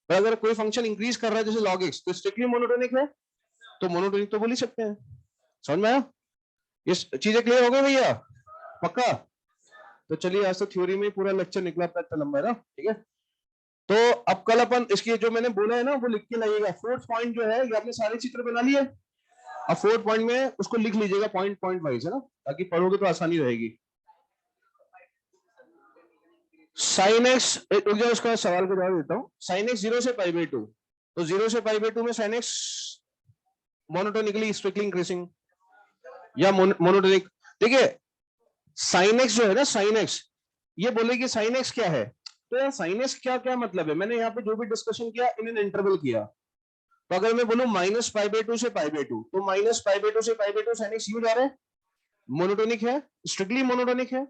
पर अगर कोई फंक्शन इंक्रीज कर रहा है जैसे log x, तो स्ट्रिक्टली मोनोटोनिक है, तो मोनोटोनिक तो बोल ही सकते हैं। समझ में आया? ये चीजें क्लियर हो गई भैया? पक्का? तो चलिए, आज तो थ्योरी में पूरा लेक्चर निकला था, इतना लंबा है ना। ठीक है, तो अब कल अपन इसकी जो मैंने बोला है ना वो लिख के लाइएगा। फोर्थ पॉइंट जो है ये आपने सारे चित्र बना लिए, अब फोर्थ पॉइंट में उसको लिख लीजिएगा पॉइंट पॉइंट वाइज, है ना, ताकि पढ़ोगे तो आसानी रहेगी। साइन एक्स, उसका सवाल का जवाब देता हूँ। साइन एक्स 0 से पाई बाई 2, तो 0 से पाई बाई 2 में sine x monotonically strictly increasing या मोनोटोनिक। देखिए साइन एक्स जो है ना, साइन एक्स, ये बोले कि साइन एक्स क्या है, तो यार साइन एक्स क्या क्या मतलब है, मैंने यहाँ पे जो भी डिस्कशन किया इन एन इंटरवल किया। तो अगर मैं बोलूं माइनस पाई बाई 2 से पाई बाई 2, तो माइनस पाई बाई 2 से पाई बाई 2 साइन एक्स यूं जा रहा है, मोनोटोनिक है, स्ट्रिक्टली मोनोटोनिक है।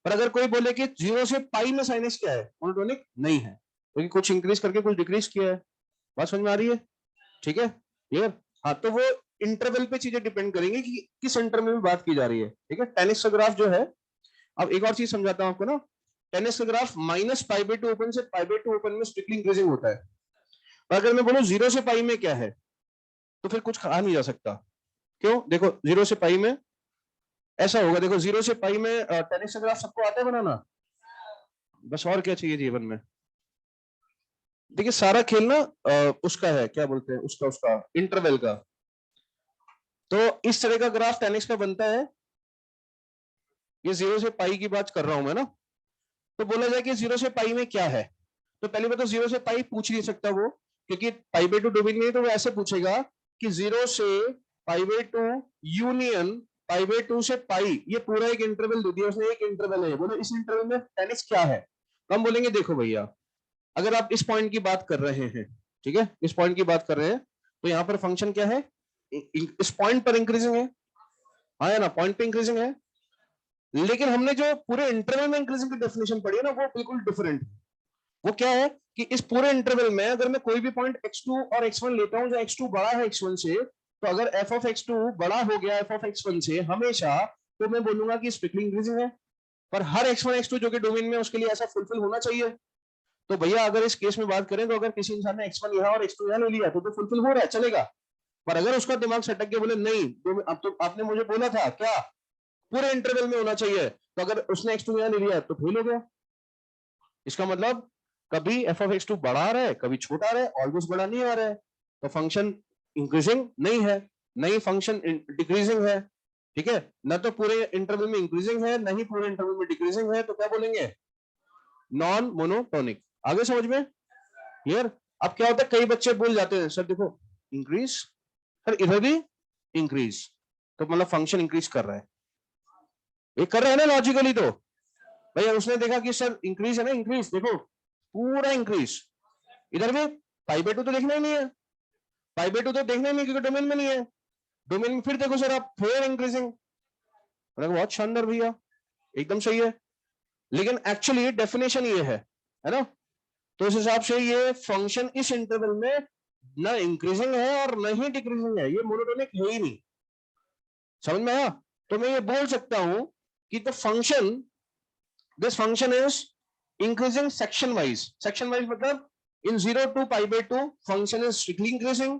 पर अगर कोई बोले कि 0 से पाई में साइन एक्स क्या है, मोनोटोनिक नहीं है, क्योंकि कुछ इंक्रीज करके कुछ डिक्रीज किया है। बात समझ में आ रही है? ठीक है, क्लियर। हाँ, तो वो इंटरवल पे चीजें डिपेंड करेंगी कि किस इंटरवल में बात की जा रही है। ठीक है, टेन एक्स का ग्राफ जो है, अब एक और चीज समझाता हूं आपको ना, टेन एक्स का graph minus pi by 2 open से पाई बाई 2 ओपन में स्ट्रिक्टली इंक्रीजिंग होता है। पर अगर मैं बोलूं 0 से पाई में क्या है, तो फिर कुछ कहा नहीं जा सकता। क्यों? देखो 0 से पाई में ऐसा होगा, देखो 0 से पाई में टेन एक्स का ग्राफ सबको आता है बनाना, बस और क्या चाहिए जीवन में। देखिए सारा खेल ना उसका है, क्या बोलते हैं उसका, उसका इंटरवल का। तो इस तरह का ग्राफ टेन एक्स का बनता है, ये 0 से पाई की बात कर रहा हूं मैं ना। तो बोला जाए कि 0 से पाई में क्या है, तो पहले बात तो 0 से पाई पूछ नहीं सकता वो, क्योंकि पाई बाई 2 डोमेन में, तो वो ऐसे पूछेगा कि 0 से pi by 2 union pi by 2 से पाई, ये पूरा एक इंटरवल दे दिया उसने, एक इंटरवल है, बोलो इस इंटरवल में टेन एक्स क्या है। तो हम बोलेंगे देखो भैया, अगर आप इस पॉइंट की बात कर रहे हैं, ठीक है, इस पॉइंट की बात कर रहे हैं, तो यहाँ पर फंक्शन क्या है, इस पॉइंट पर इंक्रीजिंग है, हाँ ना, पॉइंट पे इंक्रीजिंग है। लेकिन हमने जो पूरे इंटरवल में इंक्रीजिंग की डेफिनेशन पढ़ी है ना, वो बिल्कुल डिफरेंट। वो क्या है कि इस पूरे इंटरवल में अगर मैं कोई भी पॉइंट x2 और x1 लेता हूं, जो x2 बड़ा है x1 से, तो अगर f of x2 बड़ा हो गया f of x1 से हमेशा, तो मैं बोलूंगा कि स्ट्रिक्टली इंक्रीजिंग है। पर हर x1 x2 जो कि डोमेन में, उसके लिए ऐसा फुलफिल होना चाहिए। तो भैया अगर इस केस में बात करें, तो अगर किसी इंसान ने x1 यहाँ और x2 यहाँ ले लिया, तो फुलफिल हो रहा है, चलेगा। पर अगर उसका दिमाग सटक के बोले नहीं, तो अब तो आपने मुझे बोला था क्या, पूरे इंटरवल में होना चाहिए, तो अगर उसने x2 यहाँ ले लिया तो फेल हो गया। इसका मतलब कभी एफ ऑफ एक्स टू बढ़ा आ रहा है, कभी छोटा आ रहा है, ऑलमोस्ट बड़ा नहीं आ रहा है, तो फंक्शन इंक्रीजिंग नहीं है, नहीं फंक्शन डिक्रीजिंग है। ठीक है, न तो पूरे इंटरवल में इंक्रीजिंग है, न ही पूरे इंटरवल में डिक्रीजिंग है, तो क्या बोलेंगे, नॉन मोनोटोनिक। आगे समझ में क्लियर? अब क्या होता है, कई बच्चे बोल जाते हैं सर देखो इंक्रीज, सर इधर भी इंक्रीज, तो मतलब फंक्शन इंक्रीज कर रहा है, ये कर रहा है ना लॉजिकली। तो भैया उसने देखा कि सर इंक्रीज है ना, इंक्रीज देखो पूरा इंक्रीज, इधर भी पाई बाई 2 तो देखना ही नहीं है, पाई बाई 2 तो देखना ही नहीं, क्योंकि डोमेन में नहीं है। डोमेन में फिर देखो सर आप फिर इंक्रीजिंग, बहुत शानदार भैया, एकदम सही है। लेकिन एक्चुअली डेफिनेशन ये है ना, तो इस हिसाब से ये फंक्शन इस इंटरवल में ना इंक्रीजिंग है और न ही डिक्रीजिंग है, ये मोनोटोनिक है ही नहीं। समझ में आया? तो मैं ये बोल सकता हूं कि the function, this function is increasing section wise मतलब in 0 to pi by 2 function is strictly increasing,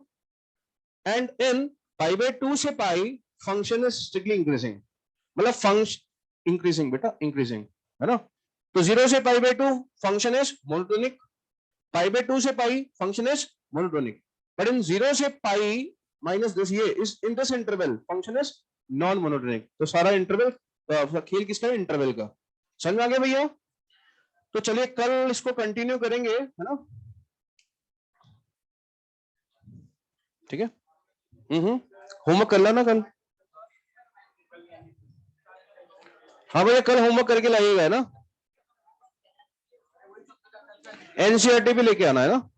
and in pi by 2 से पाई फंक्शन इज स्ट्रिक्टली इंक्रीजिंग, मतलब फंक्शन इंक्रीजिंग बेटा, इंक्रीजिंग है ना। तो 0 से pi by 2 function is monotonic, pi by 2 से पाई function is monotonic, but in 0 से pi minus this, ये इस in this interval function is non monotonic. तो सारा इंटरवल खेल किसका है, इंटरवल का। समझ में आ गया भैया। तो चलिए कल इसको कंटिन्यू करेंगे, है ना, ठीक है। होमवर्क कर लेना कल। हाँ भैया कल होमवर्क करके लाइएगा, है ना। एनसीईआरटी भी लेके आना है ना।